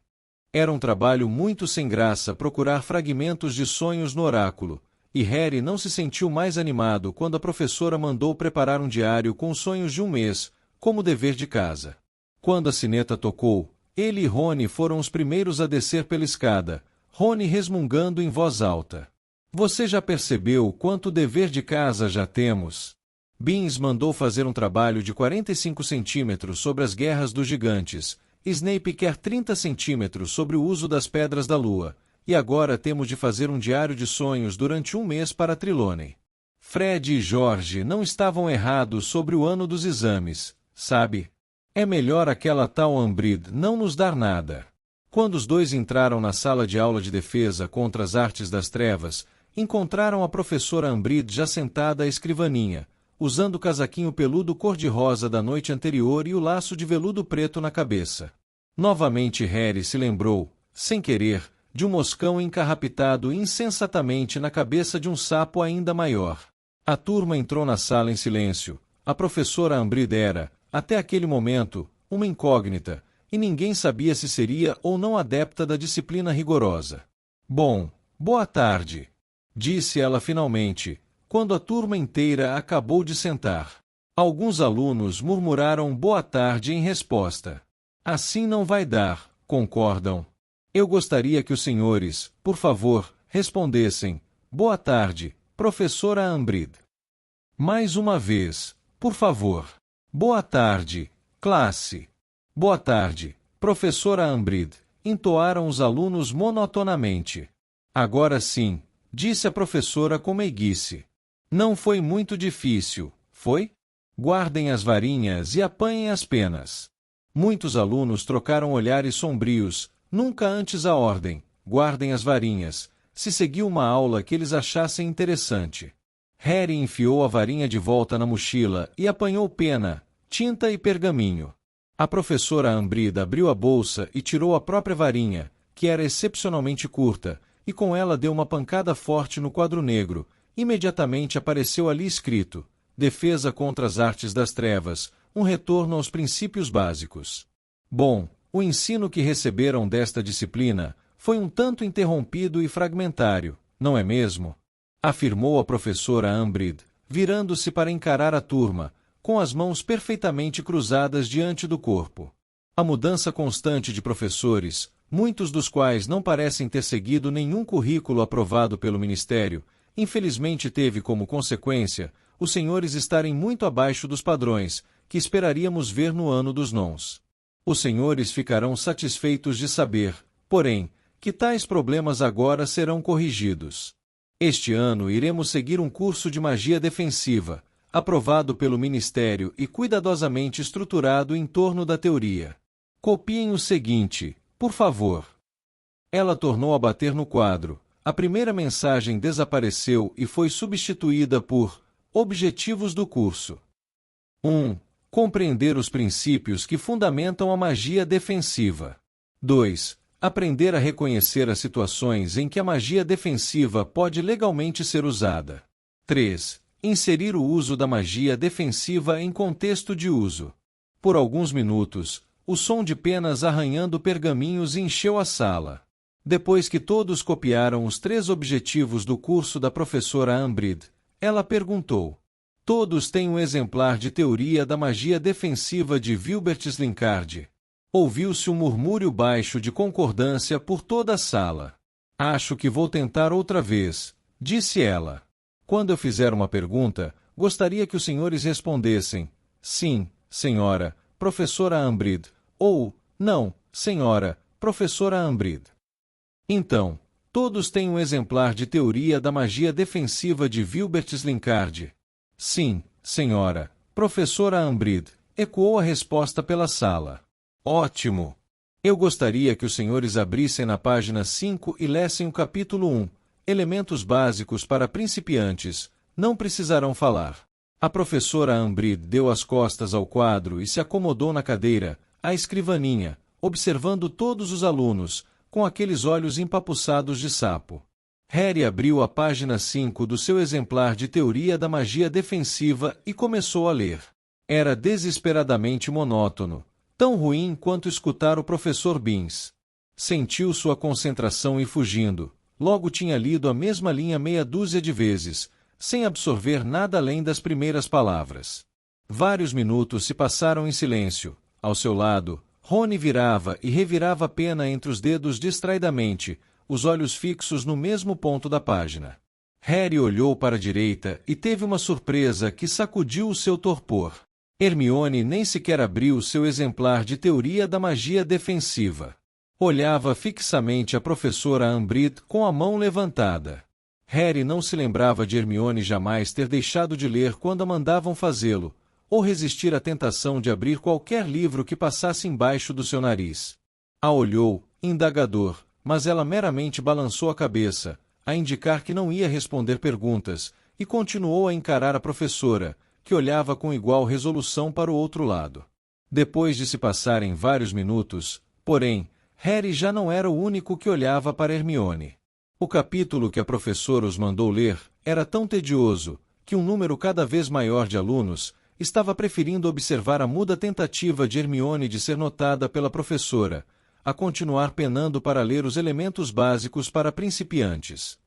[SPEAKER 1] Era um trabalho muito sem graça procurar fragmentos de sonhos no oráculo, e Harry não se sentiu mais animado quando a professora mandou preparar um diário com os sonhos de um mês, como dever de casa. Quando a sineta tocou, ele e Rony foram os primeiros a descer pela escada, Rony resmungando em voz alta. Você já percebeu quanto dever de casa já temos? Beans mandou fazer um trabalho de 45 centímetros sobre as guerras dos gigantes. Snape quer 30 centímetros sobre o uso das pedras da lua. E agora temos de fazer um diário de sonhos durante um mês para Trelawney. Fred e George não estavam errados sobre o ano dos exames, sabe? É melhor aquela tal Umbridge não nos dar nada. Quando os dois entraram na sala de aula de defesa contra as artes das trevas, encontraram a professora Umbridge já sentada à escrivaninha, usando o casaquinho peludo cor-de-rosa da noite anterior e o laço de veludo preto na cabeça. Novamente Harry se lembrou, sem querer, de um moscão encarrapitado insensatamente na cabeça de um sapo ainda maior. A turma entrou na sala em silêncio. A professora Umbridge era, até aquele momento, uma incógnita, e ninguém sabia se seria ou não adepta da disciplina rigorosa. Bom, boa tarde, disse ela finalmente, quando a turma inteira acabou de sentar. Alguns alunos murmuraram boa tarde em resposta. Assim não vai dar, concordam? Eu gostaria que os senhores, por favor, respondessem. Boa tarde, professora Umbridge. Mais uma vez, por favor. Boa tarde, classe. Boa tarde, professora Umbridge, entoaram os alunos monotonamente. Agora sim, disse a professora com meiguice. Não foi muito difícil, foi? Guardem as varinhas e apanhem as penas. Muitos alunos trocaram olhares sombrios, nunca antes a ordem, guardem as varinhas, se seguiu uma aula que eles achassem interessante. Harry enfiou a varinha de volta na mochila e apanhou pena, tinta e pergaminho. A professora Umbridge abriu a bolsa e tirou a própria varinha, que era excepcionalmente curta, e com ela deu uma pancada forte no quadro negro. Imediatamente apareceu ali escrito: Defesa contra as artes das trevas, um retorno aos princípios básicos. Bom, o ensino que receberam desta disciplina foi um tanto interrompido e fragmentário, não é mesmo? Afirmou a professora Umbridge, virando-se para encarar a turma, com as mãos perfeitamente cruzadas diante do corpo. A mudança constante de professores, muitos dos quais não parecem ter seguido nenhum currículo aprovado pelo Ministério, infelizmente teve como consequência os senhores estarem muito abaixo dos padrões que esperaríamos ver no ano dos nons. Os senhores ficarão satisfeitos de saber, porém, que tais problemas agora serão corrigidos. Este ano iremos seguir um curso de magia defensiva, aprovado pelo Ministério e cuidadosamente estruturado em torno da teoria. Copiem o seguinte, por favor. Ela tornou a bater no quadro. A primeira mensagem desapareceu e foi substituída por Objetivos do curso. 1. Compreender os princípios que fundamentam a magia defensiva. 2. Aprender a reconhecer as situações em que a magia defensiva pode legalmente ser usada. 3. Inserir o uso da magia defensiva em contexto de uso. Por alguns minutos, o som de penas arranhando pergaminhos encheu a sala. Depois que todos copiaram os 3 objetivos do curso da professora Ambrid, ela perguntou: todos têm um exemplar de Teoria da Magia Defensiva de Wilbert Slinkard? Ouviu-se um murmúrio baixo de concordância por toda a sala. Acho que vou tentar outra vez, disse ela. Quando eu fizer uma pergunta, gostaria que os senhores respondessem: sim, senhora, professora Ambrid, ou não, senhora, professora Ambrid. Então, todos têm um exemplar de Teoria da Magia Defensiva de Wilbert Slinkard? Sim, senhora, professora Ambrid, ecoou a resposta pela sala. Ótimo! Eu gostaria que os senhores abrissem na página 5 e lessem o capítulo 1, Elementos Básicos para Principiantes, não precisarão falar. A professora Ambrid deu as costas ao quadro e se acomodou na cadeira, à escrivaninha, observando todos os alunos, com aqueles olhos empapuçados de sapo. Harry abriu a página 5 do seu exemplar de Teoria da Magia Defensiva e começou a ler. Era desesperadamente monótono, tão ruim quanto escutar o professor Binns. Sentiu sua concentração ir fugindo, logo tinha lido a mesma linha meia dúzia de vezes, sem absorver nada além das primeiras palavras. Vários minutos se passaram em silêncio. Ao seu lado, Rony virava e revirava a pena entre os dedos distraidamente, os olhos fixos no mesmo ponto da página. Harry olhou para a direita e teve uma surpresa que sacudiu o seu torpor. Hermione nem sequer abriu seu exemplar de Teoria da Magia Defensiva. Olhava fixamente a professora Ambrid com a mão levantada. Harry não se lembrava de Hermione jamais ter deixado de ler quando a mandavam fazê-lo, ou resistir à tentação de abrir qualquer livro que passasse embaixo do seu nariz. A olhou, indagador, mas ela meramente balançou a cabeça, a indicar que não ia responder perguntas, e continuou a encarar a professora, que olhava com igual resolução para o outro lado. Depois de se passarem vários minutos, porém, Harry já não era o único que olhava para Hermione. O capítulo que a professora os mandou ler era tão tedioso, que um número cada vez maior de alunos estava preferindo observar a muda tentativa de Hermione de ser notada pela professora, a continuar penando para ler os elementos básicos para principiantes.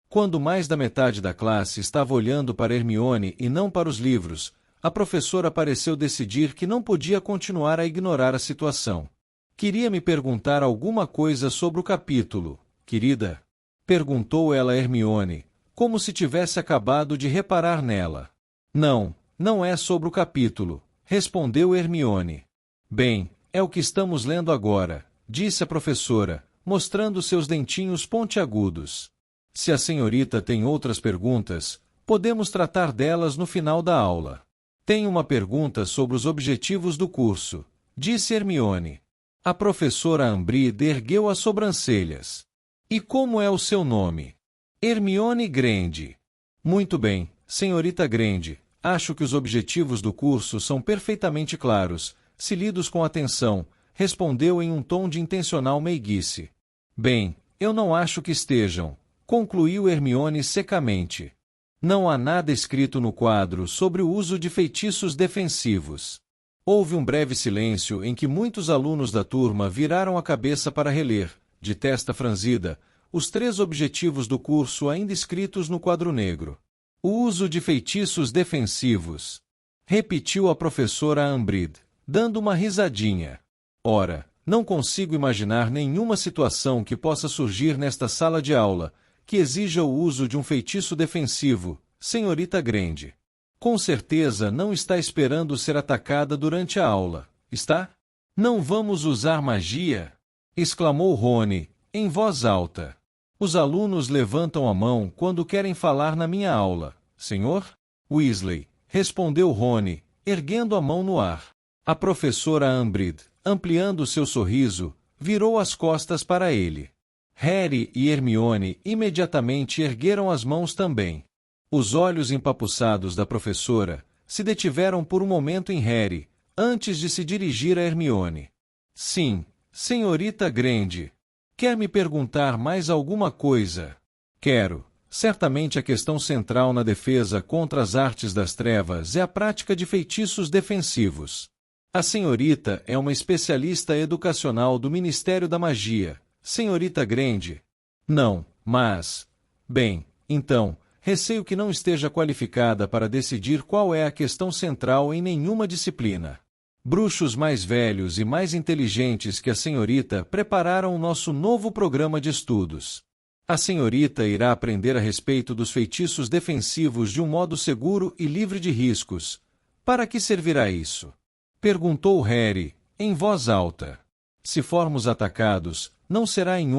[SPEAKER 1] Quando mais da metade da classe estava olhando para Hermione e não para os livros, a professora pareceu decidir que não podia continuar a ignorar a situação. Queria me perguntar alguma coisa sobre o capítulo, querida? Perguntou ela a Hermione, como se tivesse acabado de reparar nela. Não, não é sobre o capítulo, respondeu Hermione. Bem, é o que estamos lendo agora, disse a professora, mostrando seus dentinhos pontiagudos. Se a senhorita tem outras perguntas, podemos tratar delas no final da aula. Tenho uma pergunta sobre os objetivos do curso, disse Hermione. A professora Ambrid ergueu as sobrancelhas. E como é o seu nome? Hermione Granger. Muito bem, senhorita Granger. Acho que os objetivos do curso são perfeitamente claros, se lidos com atenção, respondeu em um tom de intencional meiguice. Bem, eu não acho que estejam, concluiu Hermione secamente. Não há nada escrito no quadro sobre o uso de feitiços defensivos. Houve um breve silêncio em que muitos alunos da turma viraram a cabeça para reler, de testa franzida, os 3 objetivos do curso ainda escritos no quadro negro. O uso de feitiços defensivos, repetiu a professora Ambrid, dando uma risadinha. Ora, não consigo imaginar nenhuma situação que possa surgir nesta sala de aula que exija o uso de um feitiço defensivo, senhorita Granger. Com certeza não está esperando ser atacada durante a aula, está? Não vamos usar magia? Exclamou Rony, em voz alta. Os alunos levantam a mão quando querem falar na minha aula, senhor? Weasley, respondeu Rony, erguendo a mão no ar. A professora Umbridge, ampliando seu sorriso, virou as costas para ele. Harry e Hermione imediatamente ergueram as mãos também. Os olhos empapuçados da professora se detiveram por um momento em Harry, antes de se dirigir a Hermione. Sim, senhorita Granger. Quer me perguntar mais alguma coisa? Quero. Certamente a questão central na defesa contra as artes das trevas é a prática de feitiços defensivos. A senhorita é uma especialista educacional do Ministério da Magia, senhorita Granger. Não, mas... Bem, então, receio que não esteja qualificada para decidir qual é a questão central em nenhuma disciplina. Bruxos mais velhos e mais inteligentes que a senhorita prepararam o nosso novo programa de estudos. A senhorita irá aprender a respeito dos feitiços defensivos de um modo seguro e livre de riscos. Para que servirá isso? Perguntou Harry, em voz alta. Se formos atacados, não será em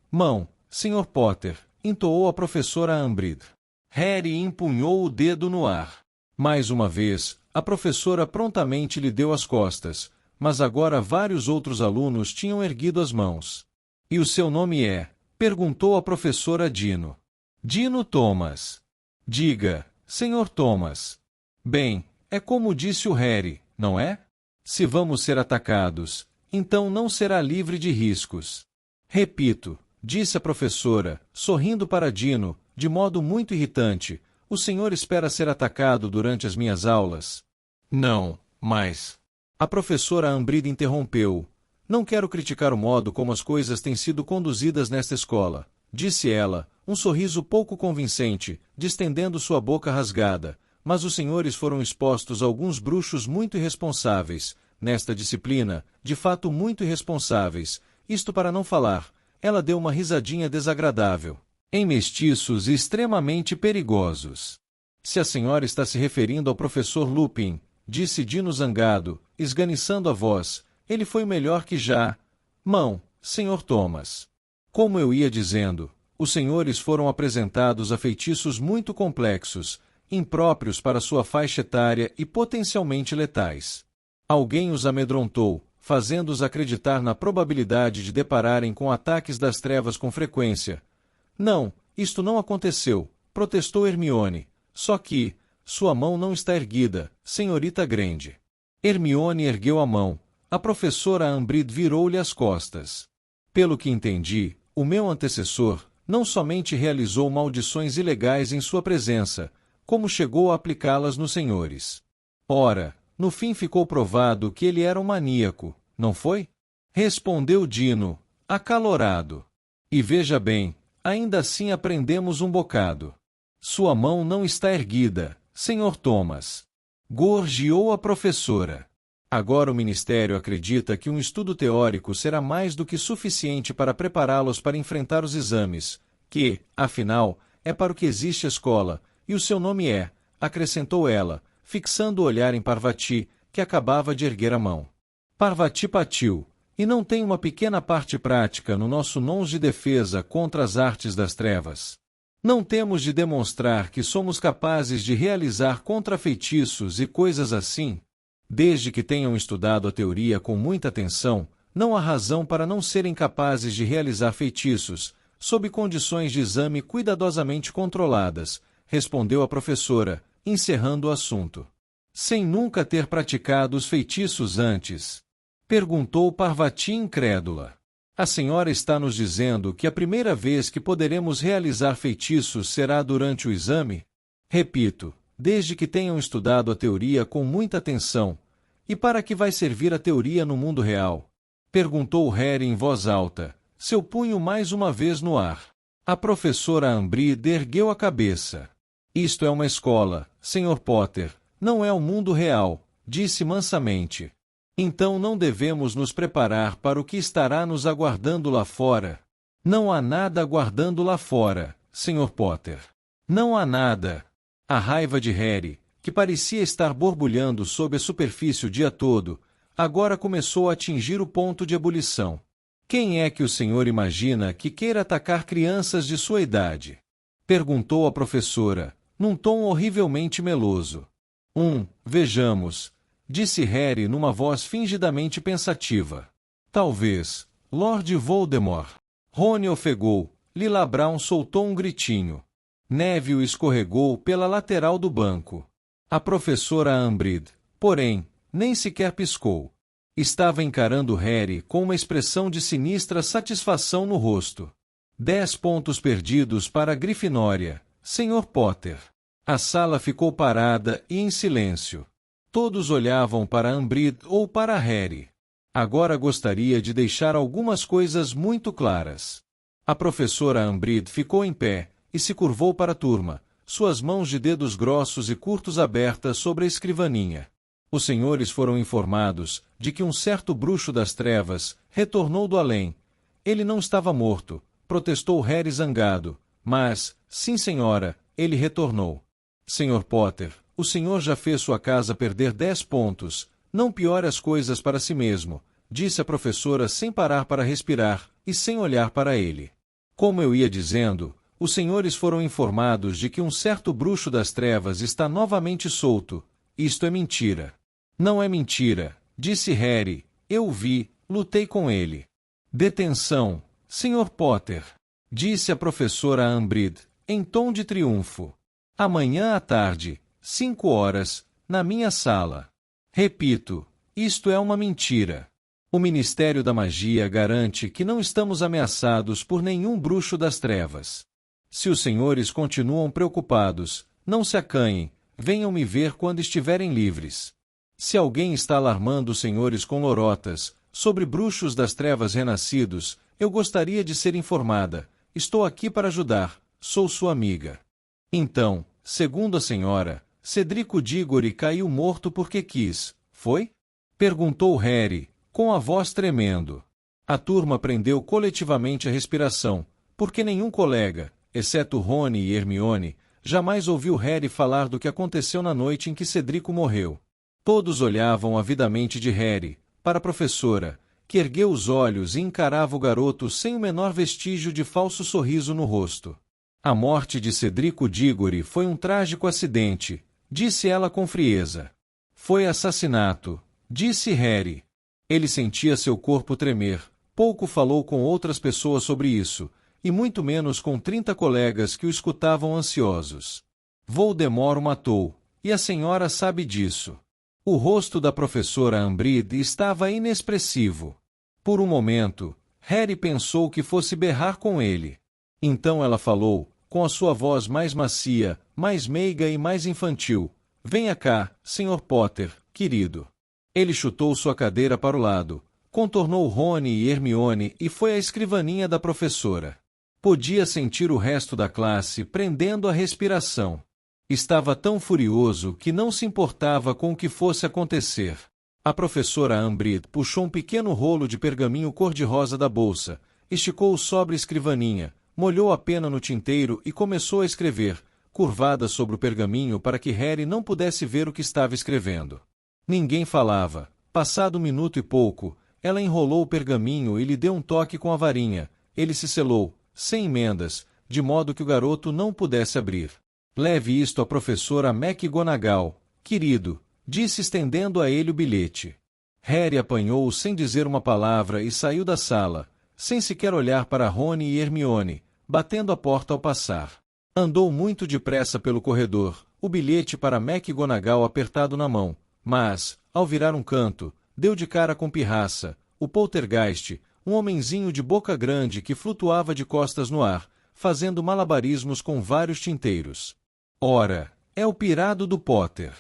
[SPEAKER 1] mão, Sr. Potter, entoou a professora Umbridge. Harry empunhou o dedo no ar. Mais uma vez, a professora prontamente lhe deu as costas, mas agora vários outros alunos tinham erguido as mãos. E o seu nome é? Perguntou a professora Dino. Dino Thomas. Diga, Sr. Thomas. Bem, é como disse o Harry, não é? Se vamos ser atacados, então não será livre de riscos. Repito, disse a professora, sorrindo para Dino, de modo muito irritante, o senhor espera ser atacado durante as minhas aulas? Não, mas... A professora Umbridge interrompeu. Não quero criticar o modo como as coisas têm sido conduzidas nesta escola, disse ela, um sorriso pouco convincente, distendendo sua boca rasgada, mas os senhores foram expostos a alguns bruxos muito irresponsáveis, nesta disciplina, de fato muito irresponsáveis, isto para não falar, ela deu uma risadinha desagradável, em mestiços extremamente perigosos. Se a senhora está se referindo ao professor Lupin, disse Dino zangado, esganiçando a voz, ele foi o melhor que já... Sr. Thomas. Como eu ia dizendo, os senhores foram apresentados a feitiços muito complexos, impróprios para sua faixa etária e potencialmente letais. Alguém os amedrontou, fazendo-os acreditar na probabilidade de depararem com ataques das trevas com frequência. Não, isto não aconteceu, protestou Hermione. Só que, sua mão não está erguida, senhorita Granger. Hermione ergueu a mão. A professora Umbridge virou-lhe as costas. Pelo que entendi, o meu antecessor não somente realizou maldições ilegais em sua presença, como chegou a aplicá-las nos senhores. Ora, no fim ficou provado que ele era um maníaco, não foi? Respondeu Dino, acalorado. E veja bem, ainda assim aprendemos um bocado. Sua mão não está erguida, Sr. Thomas. Gorjeou a professora. Agora o Ministério acredita que um estudo teórico será mais do que suficiente para prepará-los para enfrentar os exames, que, afinal, é para o que existe a escola, e o seu nome é, acrescentou ela, fixando o olhar em Parvati, que acabava de erguer a mão. Parvati Patil, e não tem uma pequena parte prática no nosso nons de defesa contra as artes das trevas. Não temos de demonstrar que somos capazes de realizar contrafeitiços e coisas assim? Desde que tenham estudado a teoria com muita atenção, não há razão para não serem capazes de realizar feitiços, sob condições de exame cuidadosamente controladas, respondeu a professora, encerrando o assunto. Sem nunca ter praticado os feitiços antes? Perguntou Parvati incrédula. A senhora está nos dizendo que a primeira vez que poderemos realizar feitiços será durante o exame? Repito, desde que tenham estudado a teoria com muita atenção. E para que vai servir a teoria no mundo real? Perguntou Harry em voz alta, seu punho mais uma vez no ar. A professora Umbridge ergueu a cabeça. Isto é uma escola, Sr. Potter, não é o mundo real, disse mansamente. Então não devemos nos preparar para o que estará nos aguardando lá fora. Não há nada aguardando lá fora, Sr. Potter. Não há nada. A raiva de Harry, que parecia estar borbulhando sob a superfície o dia todo, agora começou a atingir o ponto de ebulição. Quem é que o senhor imagina que queira atacar crianças de sua idade? Perguntou a professora, num tom horrivelmente meloso. Vejamos, disse Harry numa voz fingidamente pensativa. Talvez, Lord Voldemort. Rony ofegou, Lila Brown soltou um gritinho. Neville escorregou pela lateral do banco. A professora Umbridge, porém, nem sequer piscou. Estava encarando Harry com uma expressão de sinistra satisfação no rosto. 10 pontos perdidos para a Grifinória, Sr. Potter. A sala ficou parada e em silêncio. Todos olhavam para Umbridge ou para Harry. Agora gostaria de deixar algumas coisas muito claras. A professora Umbridge ficou em pé e se curvou para a turma, suas mãos de dedos grossos e curtos abertas sobre a escrivaninha. Os senhores foram informados de que um certo bruxo das trevas retornou do além. Ele não estava morto, protestou Harry zangado, mas, sim senhora, ele retornou. Sr. Potter, o senhor já fez sua casa perder 10 pontos, não piore as coisas para si mesmo, disse a professora sem parar para respirar e sem olhar para ele. Como eu ia dizendo, os senhores foram informados de que um certo bruxo das trevas está novamente solto. Isto é mentira. Não é mentira, disse Harry. Eu o vi, lutei com ele. Detenção, Sr. Potter, disse a professora Umbridge, em tom de triunfo. Amanhã à tarde, 5 horas, na minha sala. Repito, isto é uma mentira. O Ministério da Magia garante que não estamos ameaçados por nenhum bruxo das trevas. Se os senhores continuam preocupados, não se acanhem, venham me ver quando estiverem livres. Se alguém está alarmando os senhores com lorotas sobre bruxos das trevas renascidos, eu gostaria de ser informada. Estou aqui para ajudar, sou sua amiga. Então, segundo a senhora, Cedrico Diggory caiu morto porque quis, foi? Perguntou Harry, com a voz tremendo. A turma prendeu coletivamente a respiração, porque nenhum colega, exceto Rony e Hermione, jamais ouviu Harry falar do que aconteceu na noite em que Cedrico morreu. Todos olhavam avidamente de Harry, para a professora, que ergueu os olhos e encarava o garoto sem o menor vestígio de falso sorriso no rosto. A morte de Cedrico Diggory foi um trágico acidente, disse ela com frieza. Foi assassinato, disse Harry. Ele sentia seu corpo tremer, pouco falou com outras pessoas sobre isso, e muito menos com 30 colegas que o escutavam ansiosos. Voldemort o matou, e a senhora sabe disso. O rosto da professora Umbridge estava inexpressivo. Por um momento, Harry pensou que fosse berrar com ele. Então ela falou, com a sua voz mais macia, mais meiga e mais infantil. Venha cá, Sr. Potter, querido. Ele chutou sua cadeira para o lado, contornou Rony e Hermione e foi à escrivaninha da professora. Podia sentir o resto da classe prendendo a respiração. Estava tão furioso que não se importava com o que fosse acontecer. A professora Umbridge puxou um pequeno rolo de pergaminho cor-de-rosa da bolsa, esticou-o sobre a escrivaninha, molhou a pena no tinteiro e começou a escrever, curvada sobre o pergaminho para que Harry não pudesse ver o que estava escrevendo. Ninguém falava. Passado 1 minuto e pouco, ela enrolou o pergaminho e lhe deu um toque com a varinha. Ele se selou, sem emendas, de modo que o garoto não pudesse abrir. Leve isto à professora McGonagall, querido, disse estendendo a ele o bilhete. Harry apanhou-o sem dizer uma palavra e saiu da sala, sem sequer olhar para Rony e Hermione, batendo a porta ao passar. Andou muito depressa pelo corredor, o bilhete para McGonagall apertado na mão, mas, ao virar um canto, deu de cara com Pirraça, o poltergeist, um homenzinho de boca grande que flutuava de costas no ar, fazendo malabarismos com vários tinteiros. Ora, é o pirado do Potter!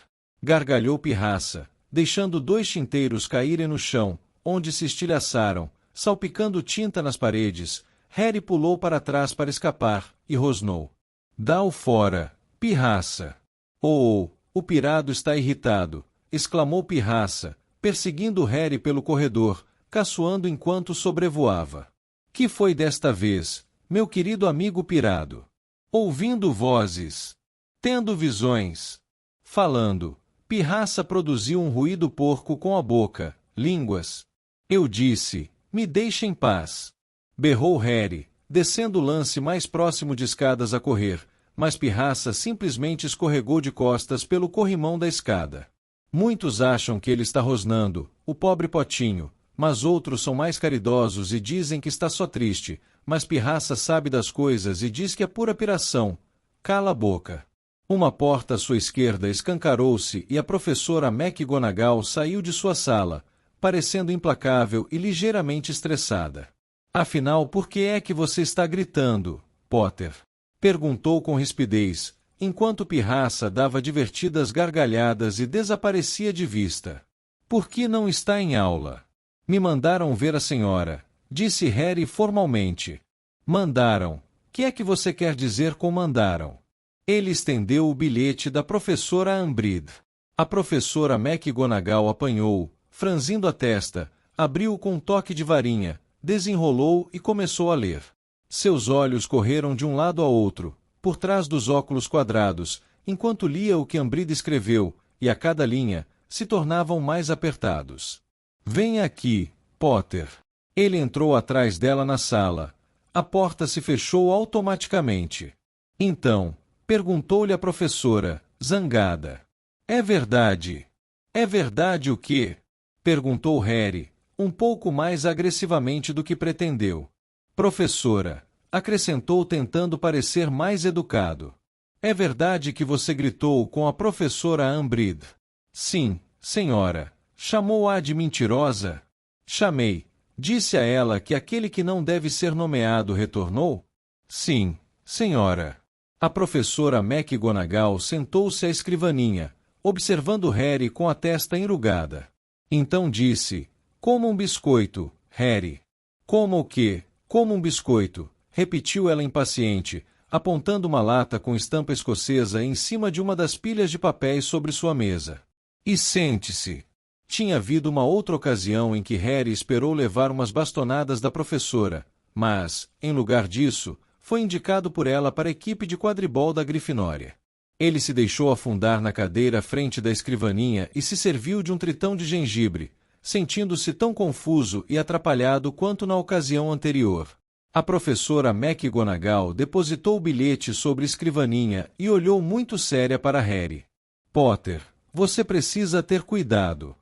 [SPEAKER 1] Gargalhou Pirraça, deixando 2 tinteiros caírem no chão, onde se estilhaçaram, salpicando tinta nas paredes. Harry pulou para trás para escapar, e rosnou. Dá-o fora, Pirraça! Oh, o pirado está irritado! Exclamou Pirraça, perseguindo Harry pelo corredor, caçoando enquanto sobrevoava. Que foi desta vez, meu querido amigo pirado? Ouvindo vozes, tendo visões, falando, Pirraça produziu um ruído porco com a boca, línguas. Eu disse, me deixe em paz. Berrou Harry, descendo o lance mais próximo de escadas a correr, mas Pirraça simplesmente escorregou de costas pelo corrimão da escada. Muitos acham que ele está rosnando, o pobre Potinho, mas outros são mais caridosos e dizem que está só triste, mas Pirraça sabe das coisas e diz que é pura piração. Cala a boca. Uma porta à sua esquerda escancarou-se e a professora McGonagall saiu de sua sala, parecendo implacável e ligeiramente estressada. Afinal, por que é que você está gritando, Potter? Perguntou com rispidez, enquanto Pirraça dava divertidas gargalhadas e desaparecia de vista. Por que não está em aula? Me mandaram ver a senhora, disse Harry formalmente. Mandaram. Que é que você quer dizer com mandaram? Ele estendeu o bilhete da professora Umbridge. A professora McGonagall apanhou, franzindo a testa, abriu com um toque de varinha, desenrolou e começou a ler. Seus olhos correram de um lado a outro, por trás dos óculos quadrados, enquanto lia o que Umbridge escreveu, e a cada linha, se tornavam mais apertados. Venha aqui, Potter. Ele entrou atrás dela na sala. A porta se fechou automaticamente. Então, perguntou-lhe a professora, zangada. É verdade. É verdade o quê? Perguntou Harry, um pouco mais agressivamente do que pretendeu. Professora, acrescentou tentando parecer mais educado. É verdade que você gritou com a professora Umbridge? Sim, senhora. Chamou-a de mentirosa? Chamei. Disse a ela que aquele que não deve ser nomeado retornou? Sim, senhora. A professora McGonagall sentou-se à escrivaninha, observando Harry com a testa enrugada. Então disse, coma um biscoito, Harry. Coma o quê? Coma um biscoito, repetiu ela impaciente, apontando uma lata com estampa escocesa em cima de uma das pilhas de papéis sobre sua mesa. E sente-se. Tinha havido uma outra ocasião em que Harry esperou levar umas bastonadas da professora, mas, em lugar disso, foi indicado por ela para a equipe de quadribol da Grifinória. Ele se deixou afundar na cadeira à frente da escrivaninha e se serviu de um tritão de gengibre, sentindo-se tão confuso e atrapalhado quanto na ocasião anterior. A professora McGonagall depositou o bilhete sobre a escrivaninha e olhou muito séria para Harry. Potter, você precisa ter cuidado.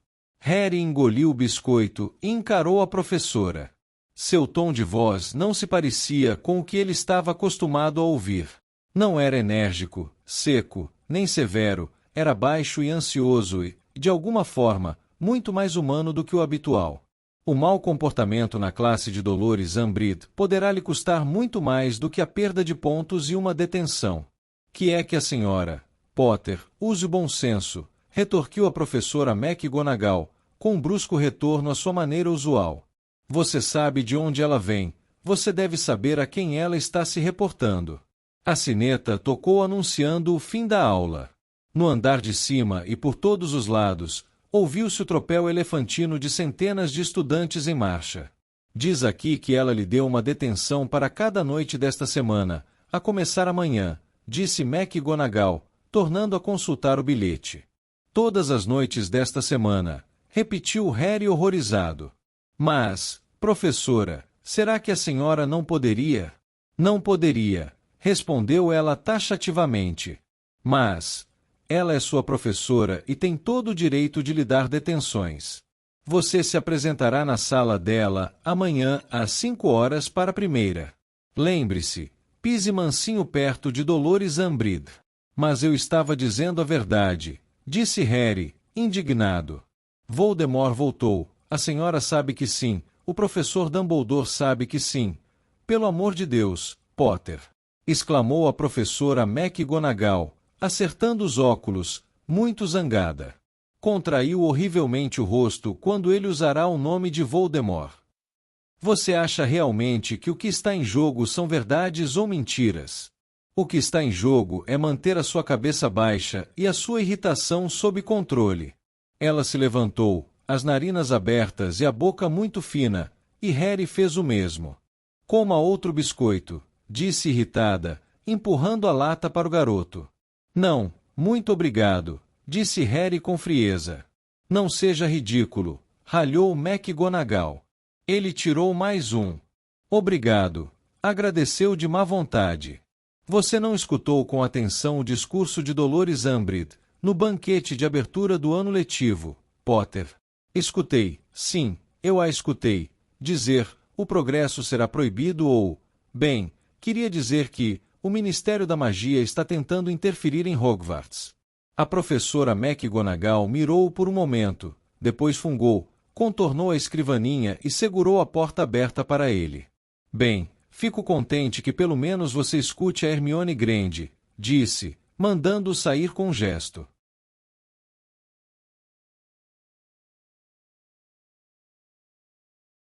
[SPEAKER 1] Harry engoliu o biscoito e encarou a professora. Seu tom de voz não se parecia com o que ele estava acostumado a ouvir. Não era enérgico, seco, nem severo, era baixo e ansioso e, de alguma forma, muito mais humano do que o habitual. O mau comportamento na classe de Dolores Umbridge poderá lhe custar muito mais do que a perda de pontos e uma detenção. Que é que a senhora, Potter, use o bom senso, retorquiu a professora McGonagall, com um brusco retorno à sua maneira usual. Você sabe de onde ela vem, você deve saber a quem ela está se reportando. A sineta tocou anunciando o fim da aula. No andar de cima e por todos os lados, ouviu-se o tropel elefantino de centenas de estudantes em marcha. Diz aqui que ela lhe deu uma detenção para cada noite desta semana, a começar amanhã, disse McGonagall, tornando a consultar o bilhete. Todas as noites desta semana, repetiu Harry horrorizado. Mas, professora, será que a senhora não poderia? Não poderia, respondeu ela taxativamente. Mas, ela é sua professora e tem todo o direito de lhe dar detenções. Você se apresentará na sala dela amanhã às 5 horas para a primeira. Lembre-se, pise mansinho perto de Dolores Umbridge. Mas eu estava dizendo a verdade, disse Harry, indignado. Voldemort voltou. A senhora sabe que sim, o professor Dumbledore sabe que sim. Pelo amor de Deus, Potter! Exclamou a professora McGonagall, acertando os óculos, muito zangada. Contraiu horrivelmente o rosto quando ele usará o nome de Voldemort. Você acha realmente que o que está em jogo são verdades ou mentiras? O que está em jogo é manter a sua cabeça baixa e a sua irritação sob controle. Ela se levantou, as narinas abertas e a boca muito fina, e Harry fez o mesmo. Coma outro biscoito, disse irritada, empurrando a lata para o garoto. Não, muito obrigado, disse Harry com frieza. Não seja ridículo, ralhou McGonagall. Ele tirou mais um. Obrigado, agradeceu de má vontade. Você não escutou com atenção o discurso de Dolores Umbridge, no banquete de abertura do ano letivo, Potter? Escutei, sim, eu a escutei, dizer, o progresso será proibido ou... Bem, queria dizer que, o Ministério da Magia está tentando interferir em Hogwarts. A professora McGonagall mirou-o por um momento, depois fungou, contornou a escrivaninha e segurou a porta aberta para ele. Bem, fico contente que pelo menos você escute a Hermione Granger, disse, mandando-o sair com um gesto.